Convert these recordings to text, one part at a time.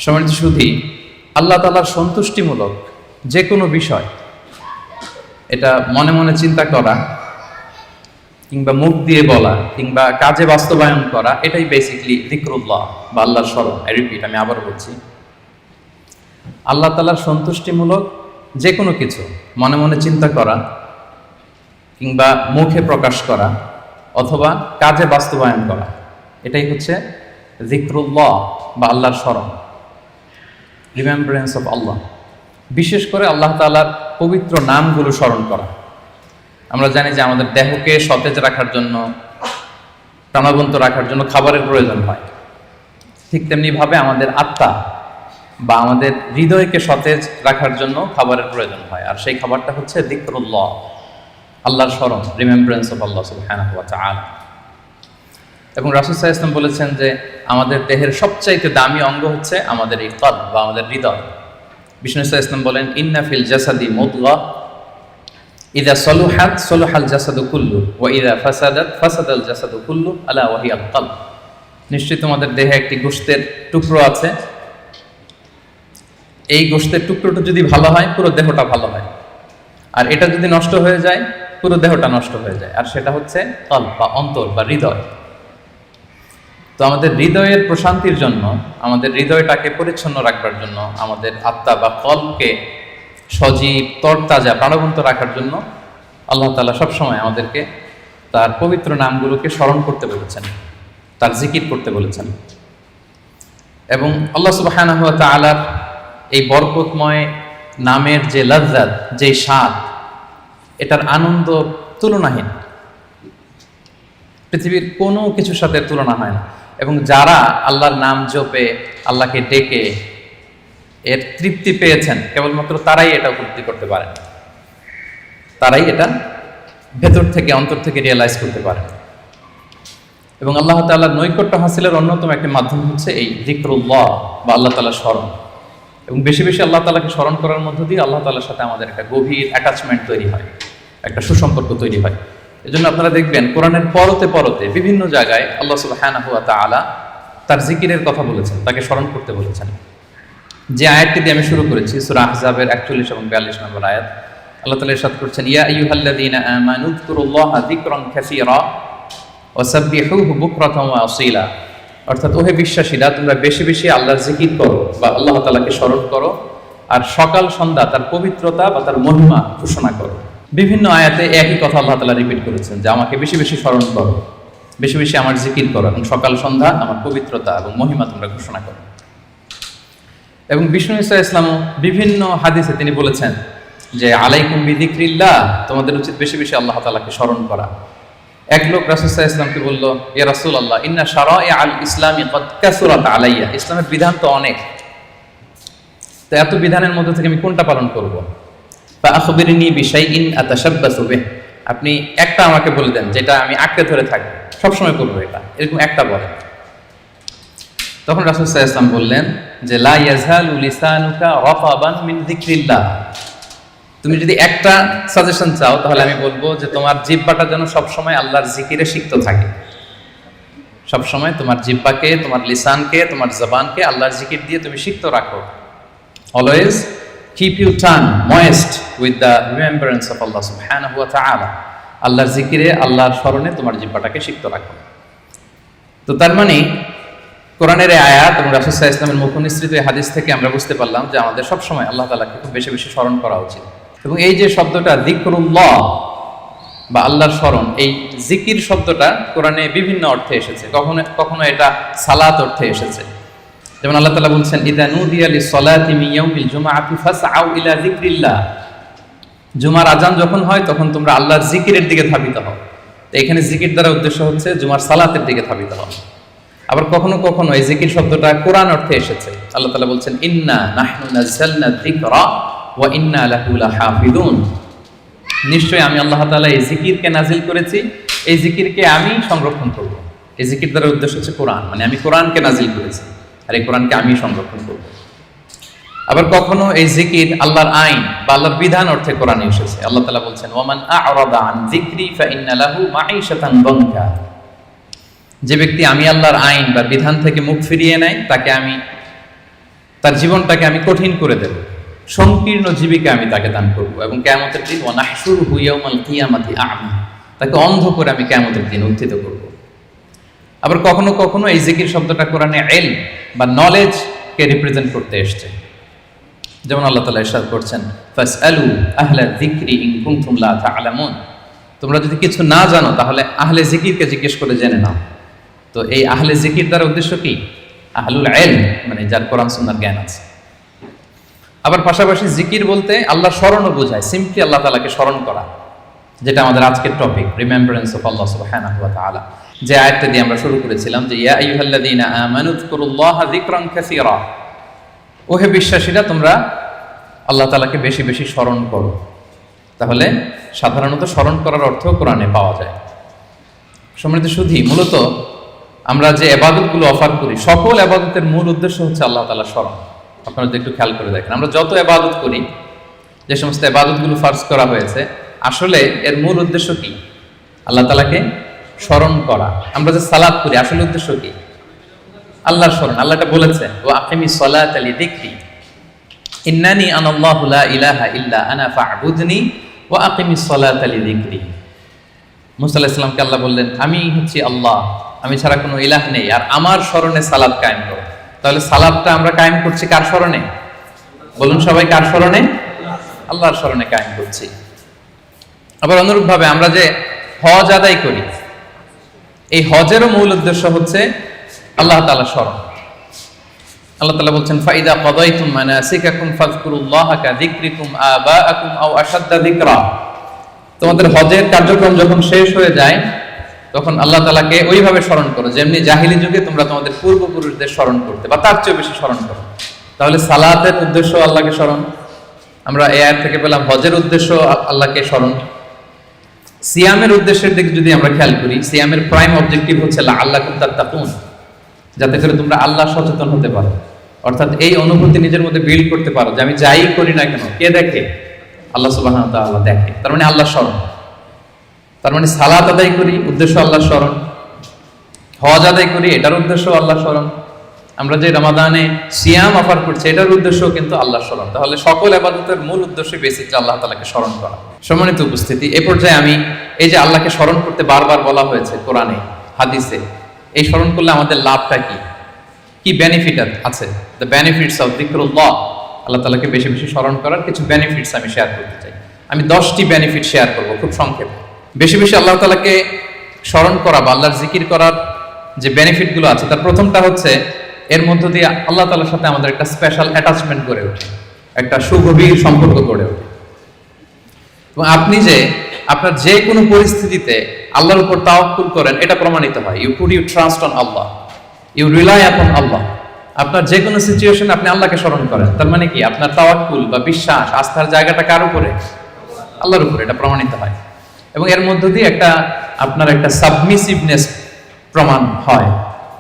সম্মানিত সুধী, আল্লাহ তাআলার সন্তুষ্টিমূলক যে কোনো বিষয় এটা মনে মনে চিন্তা করা কিংবা মুখ দিয়ে বলা কিংবা কাজে বাস্তবায়ন করা, এটাই বেসিকলি যিকরুল্লাহ বা আল্লাহর স্মরণ। আমি আবার বলছি, আল্লাহ তাআলার সন্তুষ্টিমূলক যে কোনো কিছু মনে মনে চিন্তা করা কিংবা মুখে প্রকাশ করা অথবা কাজে বাস্তবায়ন করা, এটাই হচ্ছে যিকরুল্লাহ বা আল্লাহর স্মরণ, রিমেম্বারেন্স অফ আল্লাহ। বিশেষ করে আল্লাহ তাআলার পবিত্র নামগুলো স্মরণ করা। আমরা জানি যে আমাদের দেহকে সতেজ রাখার জন্য, প্রাণবন্ত রাখার জন্য খাবারের প্রয়োজন হয়। ঠিক তেমনিভাবে আমাদের আত্মা বা আমাদের হৃদয়কে সতেজ রাখার জন্য খাবারের প্রয়োজন হয়, আর সেই খাবারটা হচ্ছে যিকরুল্লাহ, আল্লাহর স্মরণ, রিমেম্বারেন্স অফ আল্লাহ সুবহানাহু ওয়া তাআলা। এবং রাসূল সাল্লাল্লাহু আলাইহি ওয়াসাল্লাম বলেছেন যে আমাদের দেহের সবচাইতে দামি অঙ্গ হচ্ছে আমাদের এই কলব বা আমাদের হৃদয়। বিষ্ণু সাল্লাল্লাহু আলাইহি ওয়াসাল্লাম বলেন, ইন্না ফিল জাসাদি মুদগাহ ইযা সালুহাত সালুহাল জাসাদু কুল্লু ওয়া ইযা ফাসাদাত ফাসাদাল জাসাদু কুল্লু আলা ওয়া হিয়াল কলব। নিশ্চয়ই তোমাদের দেহে একটি গোশতের টুকরো আছে, এই গোশতের টুকরোটা যদি ভালো হয় পুরো দেহটা ভালো হয়, আর এটা যদি নষ্ট হয়ে যায় পুরো দেহটা নষ্ট হয়ে যায়, আর সেটা হচ্ছে কলব বা অন্তর বা হৃদয়। তো আমাদের হৃদয়ের প্রশান্তির জন্য, আমাদের হৃদয়টাকে পরিচ্ছন্ন রাখবার জন্য, আমাদের আত্মা বা কলবকে সজীব তরতাজা প্রাণবন্ত রাখার জন্য আল্লাহ তাআলা সবসময় আমাদেরকে তার পবিত্র নামগুলোকে স্মরণ করতে বলেছেন, তার জিকির করতে বলেছেন। এবং আল্লাহ সুবহানাহু ওয়া তাআলার এই বরকতময় নামের যে লজ্জাত, যে স্বাদ, এটার আনন্দ তুলনাহীন, পৃথিবীর কোনো কিছুর সাথে তুলনা হয় না। এবং যারা আল্লাহর নাম জপে, আল্লাহকে ডেকে এর তৃপ্তি পেয়েছেন, কেবলমাত্র তারাই এটা উপলব্ধি করতে পারেন, তারাই এটা ভেতর থেকে, অন্তর থেকে রিয়েলাইজ করতে পারেন। এবং আল্লাহ তাআলার নৈকট্য হাসিলের অন্যতম একটি মাধ্যম হচ্ছে এই যিকরুল্লাহ বা আল্লাহ তাআলার স্মরণ। এবং বেশি বেশি আল্লাহ তাআলাকে স্মরণ করার মধ্য দিয়ে আল্লাহ তাআলার সাথে আমাদের একটা গভীর অ্যাটাচমেন্ট তৈরি হয়, একটা সুসম্পর্ক তৈরি হয়। এজন্য আপনারা দেখবেন কোরআনের পরতে পরতে বিভিন্ন জায়গায় আল্লাহ সুবহানাহু ওয়া তাআলা তার জিকিরের কথা বলেছেন, তাকে স্মরণ করতে বলেছেন। যে আয়াতটি দিয়ে আমি শুরু করেছি, সূরা আহজাবের 41 এবং 42 নম্বর আয়াত, আল্লাহ তাআলা ইরশাদ করছেন, ইয়া আইয়ুহাল্লাযীনা আমানু যকুরুল্লাহা যিকরান কাসীরা ওয়া সাব্বিহুহু বুকরাতান ওয়া আসীলা। অর্থাৎ ওহে বিশ্বাসীরা, তোমরা বেশি বেশি আল্লাহর জিকির করো বা আল্লাহ তাআলাকে স্মরণ করো, আর সকাল সন্ধ্যা তার পবিত্রতা বা তার মহিমা ঘোষণা করো। বিভিন্ন আয়াতে একই কথা আল্লাহ তাআলা রিপিট করেছেন যে আমাকে বেশি বেশি স্মরণ করো, বেশি বেশি আমার জিকির করো, এবং সকাল সন্ধ্যা আমার পবিত্রতা এবং মহিমা তোমরা ঘোষণা করো। এবং বিষ্ণু ঈসা ইসলামও বিভিন্ন হাদিসে তিনি বলেছেন যে আলাইকুম বিযিকরিল্লাহ, তোমাদের উচিত বেশি বেশি আল্লাহ তাআলাকে স্মরণ করা। এক লোক রাসূল সাল্লাল্লাহু আলাইহি ওয়াসাল্লামকে বলল, ইয়া রাসূলুল্লাহ, ইন্না শারাইআল ইসলামি ক্বাদ কাসুরাত আলাইয়া, ইসলামের বিধান তো অনেক, তো এত বিধানের মধ্যে থেকে আমি কোনটা পালন করব? ফাআখবিরনি বিশাইইন আতাশাব্বাসু বিহি, আপনি একটা আমাকে বলে দেন যেটা আমি আঁকড়ে ধরে থাকব, সবসময় করবো এটা, এরকম একটা বলেন। তখন রাসূল সাল্লাল্লাহু আলাইহি ওয়াসাল্লাম বললেন যে লা ইয়াযহালু লিসানুকা রাতাবান মিন যিকরিল্লাহ, তুমি যদি একটা সাজেশন চাও তাহলে আমি বলবো যে তোমার জিহ্বাটা যেন সবসময় আল্লাহর জিকিরে সিক্ত থাকে। সবসময় তোমার জিহ্বাকে, তোমার লিসানকে, তোমার জবানকে আল্লাহর জিকির দিয়ে তুমি সিক্ত রাখো। Always keep your tongue moist with the remembrance of Allah subhanahu wa ta'ala, আল্লাহর জিকিরে, আল্লাহর স্মরণে তোমার জিহ্বাটাকে সিক্ত রাখো। তো তার মানে কোরআনের এই আয়াত এবং রাসূল সাল্লাল্লাহু আলাইহি ওয়াসাল্লামের মুখনিসৃত এই হাদিস থেকে আমরা বুঝতে পারলাম যে আমাদের সবসময় আল্লাহ তাআলাকে খুব বেশি বেশি স্মরণ করা উচিত। এবং এই যে শব্দটা যিকরুল্লাহ বা আল্লাহর স্মরণ, এই জিকির শব্দটা কোরআনে বিভিন্ন অর্থে এসেছে। কখনো কখনো এটা সালাত অর্থে এসেছে, যেমন আল্লাহ তাআলা বলছেন, ইযা নুদিয়া লিস-সালাতি মিন ইয়াউমিল জুমআতি ফাসআউ ইলা যিকরিল্লাহ, জুমার আজান যখন হয় তখন তোমরা আল্লাহর জিকিরের দিকে ধাবিত হও। তো এখানে জিকির দ্বারা উদ্দেশ্য হচ্ছে জুমার সালাতের দিকে ধাবিত হও। আবার কখনো কখনো এই জিকির শব্দটা কোরআন অর্থে এসেছে। আল্লাহ তাআলা বলছেন, ইন্না নাহনু নাযালনা যিকরা ওয়া ইন্না লাহু লাহাফিযুন, নিশ্চয়ই আমি আল্লাহ তাআলা এই জিকিরকে নাজিল করেছি, এই জিকিরকে আমি সংরক্ষণ করব। এই জিকির দ্বারা উদ্দেশ্য হচ্ছে কোরআন, মানে আমি কোরআনকে নাজিল করেছি আর এই কোরআনকে আমি সংরক্ষণ করব। আবার কখনো এই জিকির আল্লাহর আইন বা আল্লাহর বিধান অর্থে কোরআনে এসেছে। আল্লাহ তাআলা বলছেন, ওয়ামান আ'রাদা আন যিকরি ফাইন্না লাহু মাঈশাতান দানকা, যে ব্যক্তি আমি আল্লাহর আইন বা বিধান থেকে মুখ ফিরিয়ে নেয় তাকে আমি তার জীবনটাকে আমি কঠিন করে দেব, সংকীর্ণ জীবিকা আমি তাকে দান করব, এবং কিয়ামতের দিন ওয়া নাহশুরুহু ইয়াওমাল কিয়ামাতি আ'মা, তাকে অন্ধ করে আমি কিয়ামতের দিন উত্থিত করব। আবার কখনো কখনো এই জিকির শব্দটা কোরআনে ইলম বা নলেজ কে রিপ্রেজেন্ট করতে এসেছে। যেমন আল্লাহ তাআলা ইরশাদ করছেন, ফাসআলু আহলা যিকরি ইন কুনতুম লা তা'লামুন, তোমরা যদি কিছু না জানো তাহলে আহলে জিকিরকে জিজ্ঞেস করে জেনে নাও। তো এই আহলে জিকির দ্বারা উদ্দেশ্য কি? আহলুল ইলম, মানে যার কোরআন সুন্নাহর জ্ঞান আছে। আবার পাশাপাশি জিকির বলতে আল্লাহর স্মরণও বোঝায়, সিম্পলি আল্লাহ তাআলাকে স্মরণ করা, যেটা আমাদের আজকের টপিক, রিমেম্বারেন্স অফ আল্লাহ সুবহানাহু ওয়া তাআলা। যে আয়াতটা দিয়ে আমরা শুরু করেছিলাম যে ইয়া আইয়ুহাল্লাযীনা আমানু যকুরুল্লাহা যিকরান কাসীরা, ওহে বিশ্বাসীরা তোমরা আল্লাহ তাআলাকে বেশি বেশি স্মরণ করো। তাহলে সাধারণত স্মরণ করার অর্থ কোরআনে পাওয়া যায়। সম্মানিত সুধী, মূলত আমরা যে ইবাদতগুলো অফার করি, সকল ইবাদতের মূল উদ্দেশ্য হচ্ছে আল্লাহ তাআলার স্মরণ। আপনারা যদি একটু খেয়াল করে দেখেন, আমরা যত ইবাদত করি, যে সমস্ত ইবাদতগুলো ফার্জ করা হয়েছে, আসলে এর মূল উদ্দেশ্য কি? আল্লাহ তাআলাকে স্মরণ করা। আমরা যে সালাত করি, আসলে উদ্দেশ্য কি? আল্লাহর স্মরণ। আল্লাহ এটা বলেছেন, ওয়া আকিমিস সালাতা লিযিকরি ইন্নানি আনাল্লাহু লা ইলাহা ইল্লা আনা ফা'বুদনি ওয়া আকিমিস সালাতা লিযিকরি। মুসা আলাইহিস সালামকে আল্লাহ বললেন, আমি হচ্ছি আল্লাহ, আমি ছাড়া কোনো ইলাহ নেই, আর আমার স্মরণে সালাত কায়েম করো। তাহলে সালাতটা আমরা কায়েম করছি কার স্মরণে? বলুন সবাই, কার স্মরণে? আল্লাহর স্মরণে কায়েম করছি। আবার অনুরূপভাবে আমরা যে হজ আদায় করি, এই হজেরও মূল উদ্দেশ্য হচ্ছে আল্লাহ তাআলার স্মরণ। আল্লাহ তাআলা বলছেন, ফাইদা কাদাইতুম মানাসিকাকুম ফাযকুরুল্লাহা কাযিকরিকুম আবাআকুম আও আশাদ্দা যিকরা। তোমাদের হজের কার্যক্রম যখন শেষ হয়ে যায়, তখন আল্লাহ তাআলাকে ওইভাবে স্মরণ করো যেমনি জাহিলি যুগে তোমরা তোমাদের পূর্বপুরুষদের স্মরণ করতে, বা তার চেয়ে বেশি স্মরণ করো। তাহলে সালাতের উদ্দেশ্য আল্লাহকে স্মরণ, আমরা এই আয়াত থেকে পেলাম হজের উদ্দেশ্য আল্লাহকে স্মরণ। সিয়ামের উদ্দেশ্যের দিকে যদি আমরা খেয়াল করি, সিয়ামের প্রাইম অবজেক্টিভ হচ্ছে লাআল্লাকুম তাত্তাকুন, যাতে করে তোমরা আল্লাহ সচেতন হতে পারো, অর্থাৎ এই অনুভূতি নিজের মধ্যে বিল্ড করতে পারো যে আমি যাই করি না কেন, কে দেখে? আল্লাহ সুবহানাহু ওয়া তাআলা দেখে। তার মানে আল্লাহ স্মরণ। তার মানে সালাত আদায় করি, উদ্দেশ্য আল্লাহ স্মরণ। হজ আদায় করি, এটার উদ্দেশ্য আল্লাহ স্মরণ। আমরা যে রমাদানে সিয়াম অফার করছি, এটার উদ্দেশ্য কিন্তু আল্লাহ স্মরণ। তাহলে সকল ইবাদতের মূল উদ্দেশ্য বেসিকলি আল্লাহ তাআলাকে স্মরণ করা। সম্মানিত উপস্থিতি, এই পর্যায়ে আমি এই যে আল্লাহকে স্মরণ করতে বারবার বলা হয়েছে কোরআনে, হাদিসে, এই স্মরণ করলে আমাদের লাভটা কি, কি বেনিফিট আছে? দ্য বেনিফিটস অফ যিকরুল্লাহ, আল্লাহ তাআলাকে বেশি বেশি স্মরণ করার কিছু বেনিফিটস আমি শেয়ার করতে চাই। আমি 10টি বেনিফিট শেয়ার করব খুব সংক্ষেপে। বেশি বেশি আল্লাহ তাআলাকে স্মরণ করা বা আল্লাহর জিকির করার যে বেনিফিটগুলো আছে, তার প্রথমটা হচ্ছে এর মধ্য দিয়ে আল্লাহ তাআলার সাথে আমাদের একটা স্পেশাল অ্যাটাচমেন্ট গড়ে ওঠে, একটা সুগভীর সম্পর্ক গড়ে ওঠে। এবং আপনি যে আপনার যে কোনো পরিস্থিতিতে আল্লাহর উপর তাওয়াক্কুল করেন, এটা প্রমাণিত হয়। You put you trust on Allah, you rely upon Allah. আপনার যে কোনো সিচুয়েশন আপনি আল্লাহকে স্মরণ করেন, তার মানে কি? আপনার তাওয়াক্কুল বা বিশ্বাস, আস্থার জায়গাটা কার উপরে? আল্লাহর উপরে, এটা প্রমাণিত হয়। এবং এর মধ্য দিয়ে আপনার একটা সাবমিসিভনেস প্রমাণ হয়,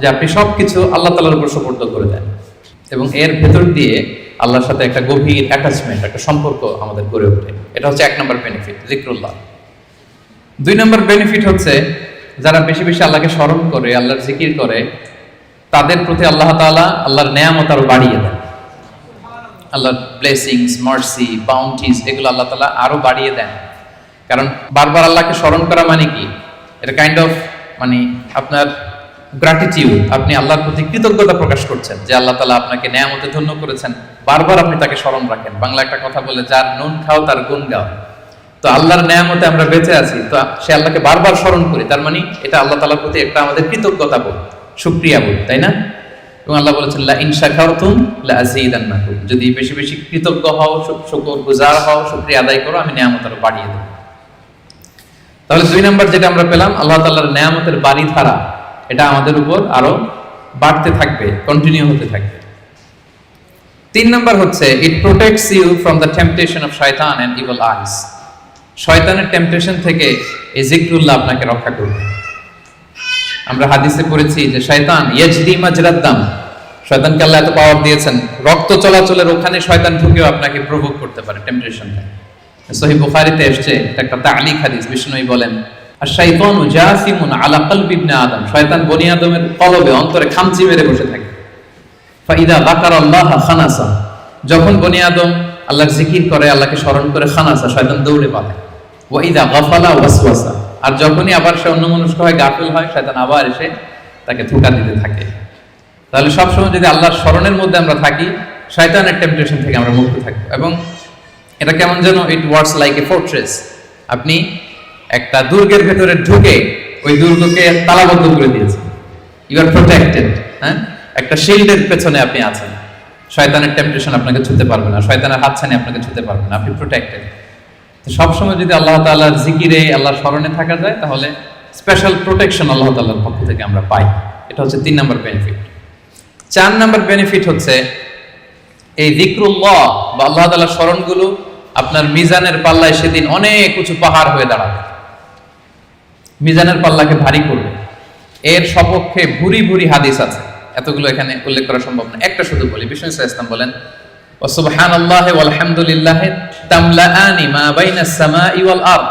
যে আপনি সবকিছু আল্লাহ তাআলার উপর সুপর্দ করে দেন। এবং এর ভেতর দিয়ে আল্লাহর সাথে একটা গভীর অ্যাটাচমেন্ট, একটা সম্পর্ক আমাদের গড়ে ওঠে। এটা হচ্ছে 1 নম্বর বেনিফিট, যিকরুল্লাহ। 2 নম্বর বেনিফিট হচ্ছে যারা বেশি বেশি আল্লাহকে স্মরণ করে, আল্লাহর জিকির করে, তাদের প্রতি আল্লাহ তাআলা আল্লাহর নেয়ামত আরো বাড়িয়ে দেন। আল্লাহর ব্লেসিংস, মার্সি, বাউন্টিজ, এগুলো আল্লাহ তাআলা আরো বাড়িয়ে দেন। কারণ বারবার আল্লাহকে স্মরণ করা মানে কি? এটা কাইন্ড অফ মানে আপনার গ্র্যাটিটিউড, আপনি আল্লাহর প্রতি কৃতজ্ঞতা প্রকাশ করছেন যে আল্লাহ তাআলা আপনাকে নেয়ামতে ধন্য করেছেন। বারবার আপনি তাকে স্মরণ রাখেন। বাংলা একটা কথা বলে, যার নুন খাও তার গুণ গাও। তো আল্লাহর নেয়ামতে আমরা বেঁচে আছি, তো সে আল্লাহকে বারবার স্মরণ করি, তার মানে এটা আল্লাহ তাআলার প্রতি একটা আমাদের কৃতজ্ঞতা বোধ, শুকরিয়া বোধ, তাই না? এবং আল্লাহ বলেছেন, লা ইন শাকারতুম লা আযীদান্নাকুম, যদি বেশি বেশি কৃতজ্ঞ হও, শুকরগুজার হও, শুকরিয়া আদায় করো, আমি নেয়ামত আরো বাড়িয়ে দেব। তাহলে 2 নাম্বার যেটা আমরা পেলাম, আল্লাহ তাআলার নেয়ামতের বাড়িধারা এটা আমাদের উপর আরো বাড়তে থাকবে, কন্টিনিউ হতে থাকবে। 3 নাম্বার হচ্ছে, it protects you from the temptation of শয়তান এন্ড ইভিল আইস। শয়তানের টেম্পটেশন থেকে এই যিকরুল্লাহ আপনাকে রক্ষা করবে। আমরা হাদিসে পড়েছি যে শয়তান ইয়াজরি মাজরাদ দাম, শয়তানকে আল্লাহ এত পাওয়ার দিয়েছেন, রক্ত চলাচলের ওখানে শয়তান ঢুকেও আপনাকে প্রভোগ করতে পারে, টেম্পটেশনটা। সহিহ বুখারীতে এসেছে একটা তা'লিক হাদিস, বিষ্ণুই বলেন, আশ-শাইতানু জাসিমুন আলা কলবি ইবনে আদম, শয়তান বনি আদমের কলবে, অন্তরে খামচি মেরে বসে থাকে। ফাইদা যাকারাল্লাহা খানাসা, যখন বনি আদম আল্লাহর জিকির করে, আল্লাহকে স্মরণ করে, খানাসা, শয়তান দৌড়ে পালায়। ওয়া ইদা গাফালা ওয়াসওয়াসা, আর যখনই আবার সে অন্যমনস্ক হয়, গাফিল হয়, শয়তান আবার এসে তাকে ধোঁকা দিতে থাকে। তাহলে সবসময় যদি আল্লাহর স্মরণের মধ্যে আমরা থাকি, শয়তানের টেম্পটেশন থেকে আমরা মুক্ত থাকবো। এবং এটা কেমন যেন it works like a fortress. আপনি একটা দুর্গের ভেতরে ঢুকে ওই দুর্গকে তালাবদ্ধ করে দিয়েছেন, ইউ আর প্রোটেক্টেড। হ্যাঁ, একটা শিল্ডের পেছনে আপনি আছেন, শয়তানের টেম্পটেশন আপনাকে ছুঁতে পারবে না, শয়তানের হাতছানি আপনাকে ছুঁতে পারবে না, আপনি প্রোটেক্টেড। তো সবসময় যদি আল্লাহ তাআলার জিকিরে, আল্লাহর স্মরণে থাকা যায়, তাহলে স্পেশাল প্রোটেকশন আল্লাহ তাআলার পক্ষ থেকে আমরা পাই। এটা হচ্ছে 3 নম্বর বেনিফিট। 4 নম্বর বেনিফিট হচ্ছে এই যিকরুল্লাহ বা আল্লাহ তাআলার স্মরণগুলো আপনার মিজানের পাল্লায় সেদিন অনেক উঁচু পাহাড় হয়ে দাঁড়াবে, মিজানের পাল্লাকে ভারী করবে। এর সপক্ষে ভুরি ভুরি হাদিস আছে, এতগুলো এখানে উল্লেখ করা সম্ভব না, একটা শুধু বলি। বিষ্ণু ইসলাম বলেন, ওয়া সুবহানাল্লাহি ওয়াল হামদুলিল্লাহি তামলাআনি মা বাইনাস সামাই ওয়াল আরদ।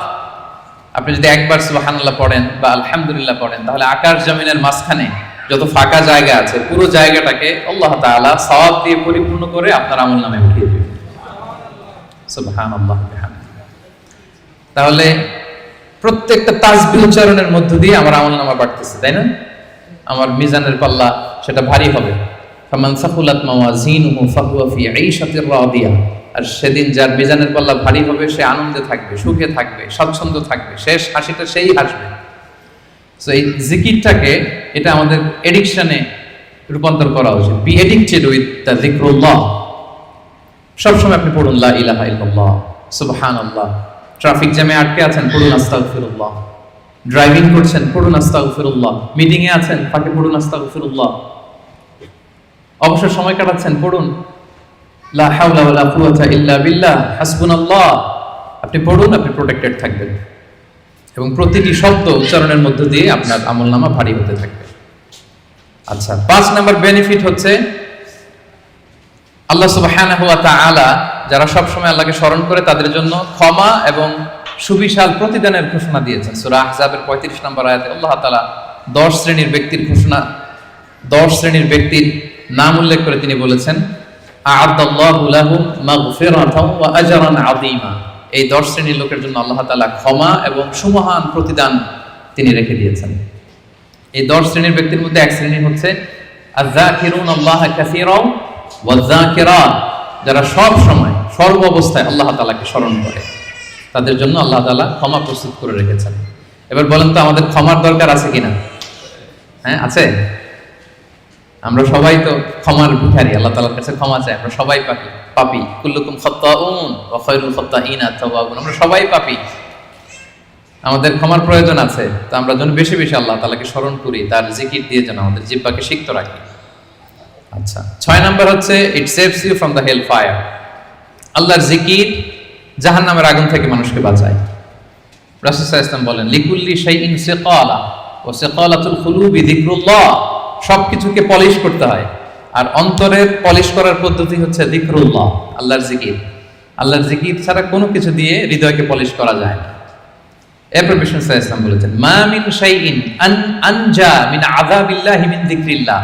আপনি যদি একবার সুবহানাল্লাহ পড়েন বা আলহামদুলিল্লাহ পড়েন, তাহলে আকাশ জমিনের মাঝখানে যত ফাঁকা জায়গা আছে, পুরো জায়গাটাকে আল্লাহ তাআলা সওয়াব দিয়ে পরিপূর্ণ করে আপনার আমলনামায় উঠিয়ে দিবেন। সুবহানাল্লাহ বিহামদিহি। তাহলে প্রত্যেকটা তাসবিহ উচ্চারণের মধ্য দিয়ে আমার আমলনামা বাড়তেছে, তাই না? আমার মিজানের পাল্লা সেটা ভারী হবে। ফামান সাকুলাত মাওয়াজিনুহু ফাহুয়া ফি ঈশাতির রাদিয়া। আর সেদিন যার মিজানের পাল্লা ভারী হবে, সে আনন্দে থাকবে, সুখে থাকবে, স্বচ্ছন্দ থাকবে, শেষ হাসিটা সেই হাসবে। সো এই জিকিরটাকে, এটা আমাদের এডিকশনে রূপান্তর করা উচিত। বি এডিক্টেড উইথ দ্য যিকরুল্লাহ। সবসময় আপনি পড়ুন লা ইলাহা ইল্লাল্লাহ, সুবহানাল্লাহ। ট্রাফিক জ্যামে আটকে আছেন, পড়ুন আস্তাগফিরুল্লাহ। ড্রাইভিং করছেন, পড়ুন আস্তাগফিরুল্লাহ। মিটিং এ আছেন, ফাঁকে পড়ুন আস্তাগফিরুল্লাহ। অবসর সময় কাটাচ্ছেন, পড়ুন লা হাওলা ওয়ালা কুওয়াতা ইল্লা বিল্লাহ, হাসবুনাল্লাহ। আপনি পড়ুন, আপনি প্রোটেক্টেড থাকবেন এবং প্রতিটি শব্দ উচ্চারণের মধ্য দিয়ে আপনার আমলনামা ভারী হতে থাকবে। আচ্ছা, 5 নম্বর বেনিফিট হচ্ছে আল্লাহ সুবহানাহু ওয়া তাআলা যারা সব সময় আল্লাহকে স্মরণ করে, তাদের জন্য ক্ষমা এবং সুবিশাল প্রতিদানের ঘোষণা দিয়েছেন। সূরা আহজাবের 35 নম্বর আয়াতে আল্লাহ তাআলা 10 শ্রেণীর ব্যক্তির ঘোষণা, 10 শ্রেণীর ব্যক্তির নাম উল্লেখ করে তিনি বলেছেন, আ'আদাল্লাহু লাহুম মাগফিরাতাও ওয়া আজরান আযীমা। এই 10 শ্রেণীর লোকের জন্য আল্লাহ তাআলা ক্ষমা এবং সুমহান প্রতিদান তিনি রেখে দিয়েছেন। এই 10 শ্রেণীর ব্যক্তির মধ্যে এক শ্রেণী হচ্ছে আয-যাকিরুনাল্লাহা কাসীরাও ওয়ায-যাকিরাত, যারা সব সময় সর্ব অবস্থায় আল্লাহ তাআলাকে স্মরণ করে, তাদের জন্য আল্লাহ তাআলা ক্ষমা প্রস্তুত করে রেখেছেন। এবার বলেন তো, আমাদের ক্ষমার দরকার আছে কিনা? হ্যাঁ, আছে। আমরা সবাই তো ক্ষমার ভিখারি, আল্লাহ তাআলার কাছে ক্ষমা চাই। আমরা সবাই পাপী। কুল্লুকুম খাত্তাউন ওয়া খায়রুল খাত্তাইনা আত-তাওয়াবুন। আমরা সবাই পাপী, আমাদের ক্ষমার প্রয়োজন আছে। তো আমরা যেন বেশি বেশি আল্লাহ তাআলাকে স্মরণ করি, তার জিকির দিয়ে যেন আমাদের জিহ্বাকে সিক্ত রাখি। আচ্ছা, 6 নাম্বার হচ্ছে it saves you from the hell fire. আল্লাহর জিকির জাহান্নামের আগুন থেকে মানুষকে বাঁচায়। রাসূল সাল্লাল্লাহু আলাইহি ওয়াসাল্লাম বলেন, লিকুল্লি শাইইন সিকালা ওয়া সিকালাতুল কুলুবি যিকরুল্লাহ। সবকিছুকে পলিশ করতে হয়, আর অন্তরের পলিশ করার পদ্ধতি হচ্ছে যিকরুল্লাহ, আল্লাহর জিকির। আল্লাহর জিকির ছাড়া কোনো কিছু দিয়ে হৃদয়কে পলিশ করা যায় না। এরপর বিষ্ণু সাল্লাল্লাহু আলাইহি ওয়াসাল্লাম বলেছেন, মা মিন শাইইন আনজা মিন আযাবিল্লাহি মিন যিকরিল্লাহ।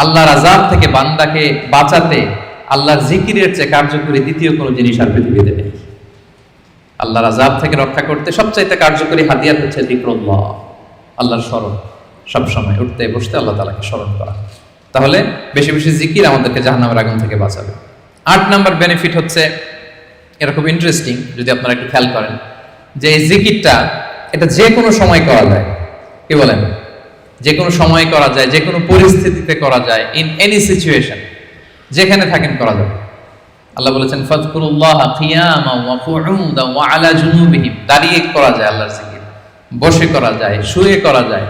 আল্লাহর আযাব থেকে বান্দাকে বাঁচাতে আল্লাহর জিকিরের চেয়ে কার্যকরী দ্বিতীয় কোনো জিনিস আর পৃথিবীতে নেই। আল্লাহর আযাব থেকে রক্ষা করতে সবচাইতে কার্যকরী হাতিয়ার হচ্ছে যিকরুল্লাহ, আল্লাহর স্মরণ। সব সময় উঠতে বসতে আল্লাহ তাআলাকে স্মরণ করা। তাহলে বেশি বেশি জিকির আমাদেরকে জাহান্নামের আগুন থেকে বাঁচাবে। 8 নাম্বার বেনিফিট হচ্ছে, এটা খুব ইন্টারেস্টিং যদি আপনারা একটু খেয়াল করেন, যে এই জিকিরটা এটা যে কোনো সময় করা যায়। কি বলেন? যে কোনো সময় করা যায়, যে কোনো পরিস্থিতিতে করা যায়, ইন এনি সিচুয়েশন, যেখানে থাকেন করা যাবে। আল্লাহ বলেছেন, ফাযকুরুল্লাহা কিয়ামান ওয়া কুউদান ওয়া আলা জুনুবিহিম। দাঁড়িয়ে করা যায় আল্লাহর জিকির, বসে করা যায়, শুয়ে করা যায়,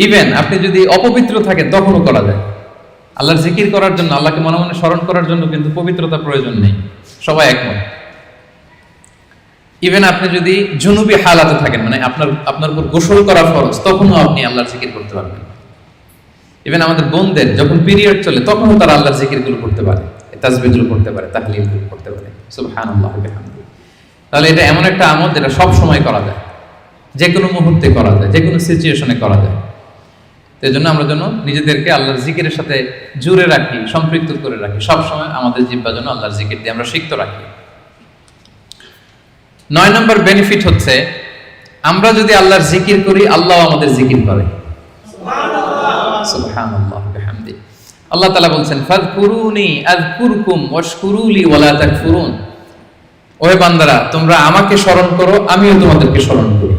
ইভেন আপনি যদি অপবিত্র থাকেন তখনও করা যায়। আল্লাহর জিকির করার জন্য, আল্লাহকে মনে মনে স্মরণ করার জন্য কিন্তু পবিত্রতা প্রয়োজন নেই, সবাই একমত। ইভেন আপনি যদি জুনুবি হালাতে থাকেন, মানে আপনার উপর গোসল করা ফরজ, তখনও আপনি আল্লাহর জিকির করতে পারবেন। ইভেন আমাদের বোনদের যখন পিরিয়ড চলে, তখনও তারা আল্লাহর জিকিরগুলো করতে পারে, তাসবিহগুলো করতে পারে, তাহলিলগুলো করতে পারে। সুবহানাল্লাহ ওয়া বিহামদিহি। তাহলে এটা এমন একটা আমল যেটা সব সময় করা যায়, যে কোনো মুহূর্তে করা যায়, যে কোনো সিচুয়েশনে করা যায়। তো এই জন্য আমরা যেন নিজেদেরকে আল্লাহর জিকিরের সাথে জুড়ে রাখি, সম্পৃক্ত করে রাখি, সবসময় আমাদের জিহ্বা যেন আল্লাহর জিকির দিয়ে আমরা সিক্ত রাখি। 9 নম্বর বেনিফিট হচ্ছে, আমরা যদি আল্লাহর জিকির করি, আল্লাহ আমাদের জিকির করে। সুবহানাল্লাহ বিহামদি। আল্লাহ তাআলা বলছেন, ফাযকুরুনি আযকুরকুম ওয়াশকুরুলি ওয়ালা তাকফুরুন। ওহে বান্দারা, তোমরা আমাকে স্মরণ করো, আমিও তোমাদেরকে স্মরণ করি।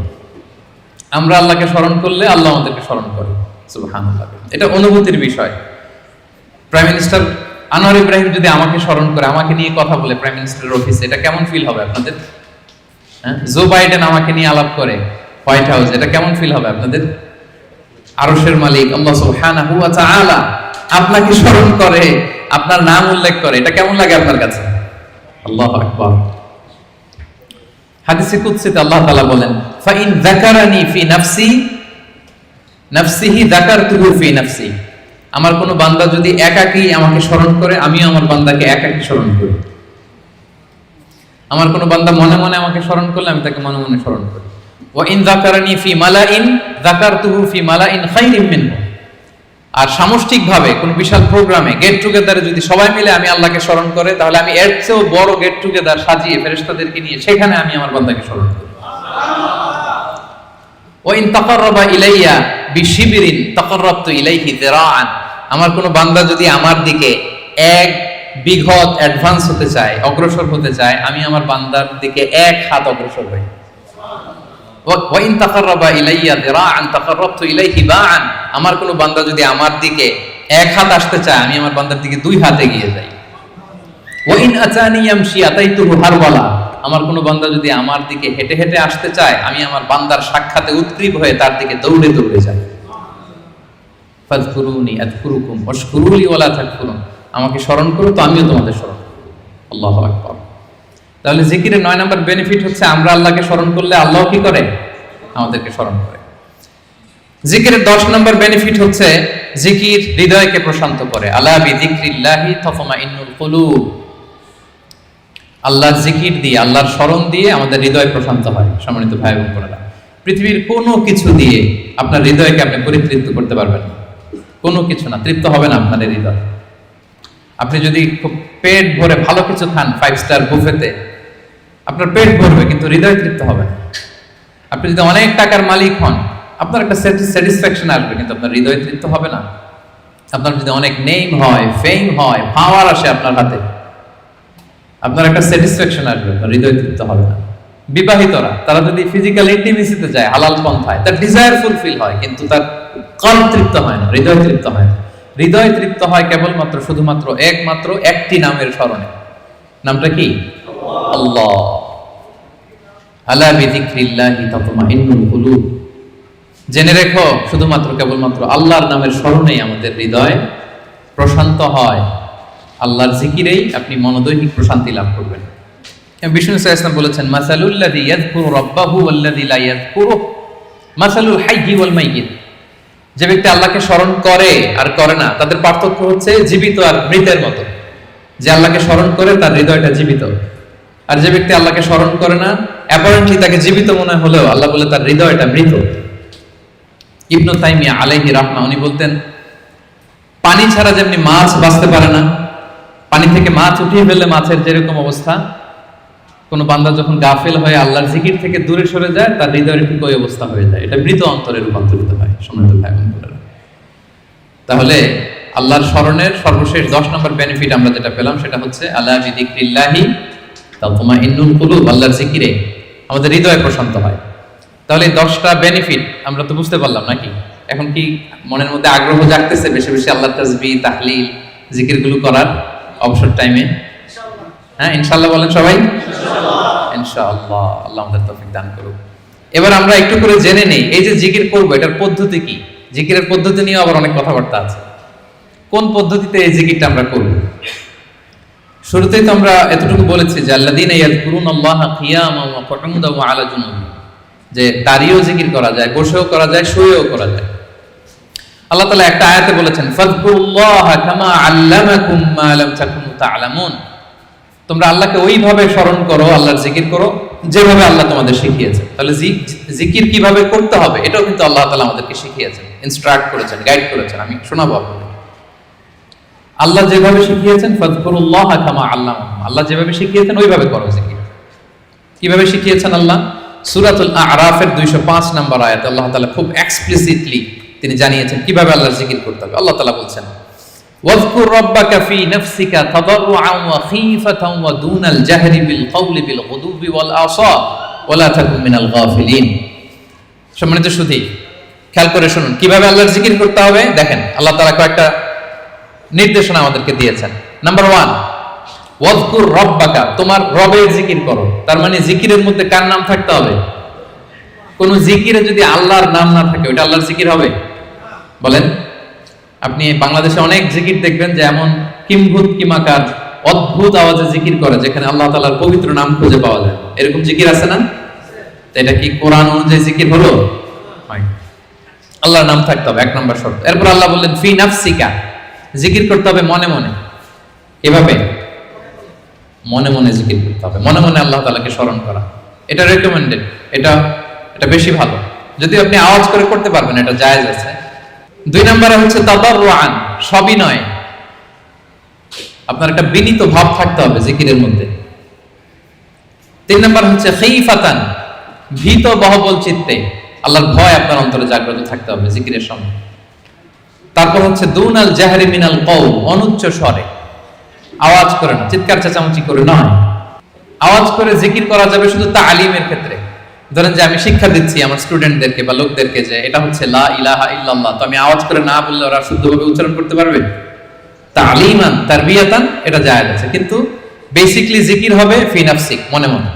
আমরা আল্লাহকে স্মরণ করলে আল্লাহ আমাদেরকে স্মরণ করে। সুবহানাল্লাহ। এটা অনুভূতির বিষয়। প্রাইম মিনিস্টার আনোয়ার ইব্রাহিম যদি আমাকে স্মরণ করে, আমাকে নিয়ে কথা বলে প্রাইম মিনিস্টারের অফিসে, এটা কেমন ফিল হবে আপনাদের? জো বাইডেন আমাকে নিয়ে আলাপ করে হোয়াইট হাউস, এটা কেমন ফিল হবে আপনাদের? আরশের মালিক আল্লাহ সুবহানাহু ওয়া তাআলা আপনাকে স্মরণ করে, আপনার নাম উল্লেখ করে, এটা কেমন লাগে আপনার কাছে? আল্লাহু আকবার। হাদিসে কুদসিতে আল্লাহ তাআলা বলেন, ফাইন যাকারানি ফি নাফসি নাফসিহি যাকারতুহু ফি নাফসি। আমার কোন বান্দা যদি একাকী আমাকে স্মরণ করে, আমিও আমার বান্দাকে একাকী স্মরণ করি। আমার কোন বান্দা মনে মনে আমাকে স্মরণ করলে, আমি তাকে মনে মনে স্মরণ করি। ওয়া ইন যাকারানি ফি মালাইন যাকারতুহু ফি মালাইন খায়রিম মিনহু। আর সামষ্টিকভাবে কোন বিশাল প্রোগ্রামে, গেট টুগেদারে যদি সবাই মিলে আমি আল্লাহকে স্মরণ করে, তাহলে আমি এর চেয়েও বড় গেট টুগেদার সাজিয়ে ফেরেশতাদেরকে নিয়ে সেখানে আমি আমার বান্দাকে স্মরণ করি। ওয়া ইন তাকাররাবা ইলাইয়া বিশিবরিন তাকাররাবতু ইলাইহি যিরাআন। আমার কোন বান্দা যদি আমার দিকে এক বিঘত অ্যাডভান্স হতে চায়, অগ্রসর হতে চায়, আমি আমার বান্দার দিকে এক হাত অগ্রসর হই। ওয়া ইন তাকাররাবা ইলাইয়া যিরাআন তাকাররাবতু ইলাইহি বাআন। আমার কোন বান্দা যদি আমার দিকে এক হাত আসতে চায়, আমি আমার বান্দার দিকে 2 হাত এগিয়ে যাই। ওয়া ইন আতানি ইয়ামশি আতাইতুহু হারওয়ালা। আমার কোন বান্দা যদি আমার দিকে হেঁটে হেঁটে আসতে চায়, আমি আমার বান্দার সাক্ষাতে উৎগ্রীব হয়ে তার দিকে দৌড়ে দৌড়ে যাই। ফাযকুরুনি আযকুরুকুম ওয়াশকুরুলি ওয়ালা তাকফুরুন। আমাকে স্মরণ করো, তো আমিও তোমাদের স্মরণ করব। আল্লাহু আকবার। তাহলে জিকিরের 9 নম্বর বেনিফিট হচ্ছে, আমরা আল্লাহকে স্মরণ করলে আল্লাহ কি করে? আমাদেরকে স্মরণ করে। জিকিরের 10 নম্বর বেনিফিট হচ্ছে, জিকির হৃদয়কে প্রশান্ত করে। আলা বিযিকরিল্লাহি তাতমাইন্নুল কুলুব। আল্লাহর জিকির দিয়ে, আল্লাহর স্মরণ দিয়ে আমাদের হৃদয় প্রশান্ত হয়। সম্মানিত ভাই এবং বোনেরা, পৃথিবীর কোনো কিছু দিয়ে আপনার হৃদয়কে আপনি পরিতৃপ্ত করতে পারবেন না। কোনো কিছু না, তৃপ্ত হবে না আপনার হৃদয়। আপনি যদি খুব পেট ভরে ভালো কিছু খান 5 স্টার বুফেতে, আপনার পেট ভরবে, কিন্তু হৃদয় তৃপ্ত হবে না। আপনি যদি অনেক টাকার মালিক হন, আপনার একটা স্যাটিসফ্যাকশন আসবে, কিন্তু আপনার হৃদয় তৃপ্ত হবে না। আপনার যদি অনেক নেম হয়, ফেম হয়, পাওয়ার আসে আপনার হাতে, আপনার একটা স্যাটিসফ্যাকশন আসবে, আপনার হৃদয় তৃপ্ত হবে না। বিবাহিতরা, তারা যদি ফিজিক্যাল ইন্টিমেসিতে যায় হালাল পন্থায়, তার ডিজায়ার ফুলফিল হয়, কিন্তু তার কল্প তৃপ্ত হয় না, হৃদয় তৃপ্ত হয় না। হৃদয় তৃপ্ত হয় কেবলমাত্র, শুধুমাত্র, একমাত্র একটি নামের স্মরণে। নামটা কি? আল্লাহ। আলা বিযিকরিল্লাহি তাতমাইন্নুল কুলুব। জেনে রেখো, শুধুমাত্র কেবলমাত্র আল্লাহর নামের স্মরণেই আমাদের হৃদয় প্রশান্ত হয়। আল্লাহর জিকিরেই আপনি মনোদৈহিক প্রশান্তি লাভ করবেন। বিষ্ণু সাল্লাল্লাহু আলাইহি ওয়াসাল্লাম বলেছেন, মাসালুল্লাযী ইয়াযকুরু রাব্বাহু ওয়াল্লাযী লা ইয়াযকুরু মাসালুল হাইয়্যি ওয়াল মাইয়্যিত। যে ব্যক্তি আল্লাহকে স্মরণ করে আর করে না, তাদের পার্থক্য হচ্ছে জীবিত আর মৃতের মতো। যে আল্লাহকে স্মরণ করে, তার হৃদয়টা জীবিত। আর যে ব্যক্তি আল্লাহকে স্মরণ করে না, অ্যাপারেন্টলি তাকে জীবিত মনে হলেও আল্লাহ বলে তার হৃদয়টা মৃত। ইবনু তাইমিয়া আলাইহি রাহমা, উনি বলতেন, পানি ছাড়া যেমনি মাছ বাঁচতে পারে না, পানি থেকে মাছ উঠিয়ে ফেললে মাছের যেরকম অবস্থা, কোন বান্দা যখন গাফেল হয়ে আল্লাহর জিকির থেকে দূরে সরে যায়, তার হৃদয়ের ঠিক ওই অবস্থা হয়ে যায়। এটা মৃত অন্তরে রূপান্তরিত হয়। সম্মানিত ভাই বোন বোনেরা, তাহলে আল্লাহর স্মরণের সর্বশেষ 10 নম্বর বেনিফিট আমরা যেটা পেলাম, সেটা হচ্ছে আলা বিযিকরিল্লাহি তাতমাইন্নুল কুলুব। আল্লাহর জিকিরে আমাদের হৃদয় প্রশান্ত হয়। তাহলে 10টা বেনিফিট আমরা তো বুঝতে পারলাম নাকি? এখন কি মনের মধ্যে আগ্রহ জাগতেছে বেশি বেশি আল্লাহর তাসবিহ, তাহলিল, জিকিরগুলো করার অবসর টাইমে? হ্যাঁ, ইনশাআল্লাহ বলেন সবাই। ইনশাআল্লাহ, আল্লাহ আমাদের তৌফিক দান করুক। এবার আমরা একটু করে জেনে নেই, এই যে জিকির করব, এটার পদ্ধতি কি? জিকিরের পদ্ধতি নিয়ে আবার অনেক কথাবার্তা আছে। কোন পদ্ধতিতে এই জিকিরটা আমরা করব? শুরুতেই তো আমরা এতটুকু বলেছি যে আল্লাযীনা ইয়াযকুরুনাল্লাহা কিয়ামান ওয়া কুউদান ওয়া আলা জুনুবিহিম, যে দাঁড়িয়েও জিকির করা যায়, বসেও করা যায়, শুয়েও করা যায়। আল্লাহ তাআলা একটা আয়াতে বলেছেন, ফাযকুরুল্লাহা কামা আল্লামাকুম মা লাম তাকুনু তা'লামুন। তোমরা আল্লাহকে ওইভাবে স্মরণ করো, আল্লাহর জিকির করো যেভাবে আল্লাহ তোমাদের শিখিয়েছে। তাহলে জিকির কিভাবে করতে হবে, এটাও কিন্তু আল্লাহ তাআলা আমাদেরকে শিখিয়েছেন। ইনস্ট্রাক্ট করেছেন, গাইড করেছেন। আমি শোনাবো আপনাদের। আল্লাহ যেভাবে শিখিয়েছেন, ফাযকুরুল্লাহ কামা আল্লামাকুম, আল্লাহ যেভাবে শিখিয়েছেন ওইভাবে করো জিকির। কিভাবে শিখিয়েছেন আল্লাহ? সূরাতুল আ'রাফের 205 নম্বর আয়াতে আল্লাহ তাআলা খুব এক্সপ্লিসিটলি তিনি জানিয়েছেন কিভাবে আল্লাহর জিকির করতে হবে। আল্লাহ তাআলা বলছেন, ওয়াযকুর রাব্বাকা ফি নাফসিকা তাদাররুআন ওয়া খীফাতান ওয়া দুনাল জাহরি বিল কওলি বিল গুদুবি ওয়াল আসাল ওয়া লা তাকুন মিনাল গাফিলিন। সম্মানিত সুধী, খেয়াল করে শুনুন কিভাবে আল্লাহর জিকির করতে হবে। দেখেন আল্লাহ তাআলা কয়েকটা নির্দেশনা আমাদেরকে দিয়েছেন। নাম্বার 1, ওয়াযকুর রাব্বাকা, তোমার রবের জিকির করো। তার মানে জিকিরের মধ্যে কার নাম থাকতে হবে? কোন জিকিরে যদি আল্লাহর নাম না থাকে ওটা আল্লাহর জিকির হবে? বলেন। আপনি বাংলাদেশে অনেক জিকির দেখবেন যে এমন কিম্ভূত কিমাকার অদ্ভুত আওয়াজে জিকির করে যেখানে আল্লাহ তাআলার পবিত্র নাম খুঁজে পাওয়া যায়। এরকম জিকির আছে না? এটা কি কোরআন অনুযায়ী জিকির হলো? হয়। আল্লাহর নাম থাকতে হবে, 1 নম্বর শর্ত। এরপর আল্লাহ বললেন ফি নাফসিকা, জিকির করতে হবে মনে মনে। এভাবে মনে মনে জিকির করতে হবে, মনে মনে আল্লাহ তাআলাকে স্মরণ করা। এটা রেকমেন্ডেড, এটা বেশি ভালো। যদি আপনি আওয়াজ করে করতে পারবেন এটা জায়েজ আছে। 2 নম্বরে হচ্ছে তাদাররুআন, সবিনয়। আপনার একটা বিনীত ভাব থাকতে হবে জিকিরের মধ্যে। 3 নম্বর হচ্ছে খীফাতান, ভীত বহবল চিত্তে, আল্লাহর ভয় আপনার অন্তরে জাগ্রত থাকতে হবে জিকিরের সময়। তারপর হচ্ছে দুনাল জাহরি মিনাল কওল, অনুচ্চ স্বরে, আওয়াজ করে না, চিৎকার চেঁচামেচি করে নয়। আওয়াজ করে জিকির করা যাবে শুধু তালিমের ক্ষেত্রে। ধরেন যে আমি শিক্ষা দিচ্ছি আমার স্টুডেন্টদেরকে বা লোকদেরকে যে এটা হচ্ছে লা ইলাহা ইল্লাল্লাহ, তো আমি আওয়াজ করে না বললে ওরা শুদ্ধভাবে উচ্চারণ করতে পারবে? তালিমান তারবিয়াতান এটা জায়েজ আছে, কিন্তু বেসিক্যালি জিকির হবে ফি নাফসিক, মনে মনে।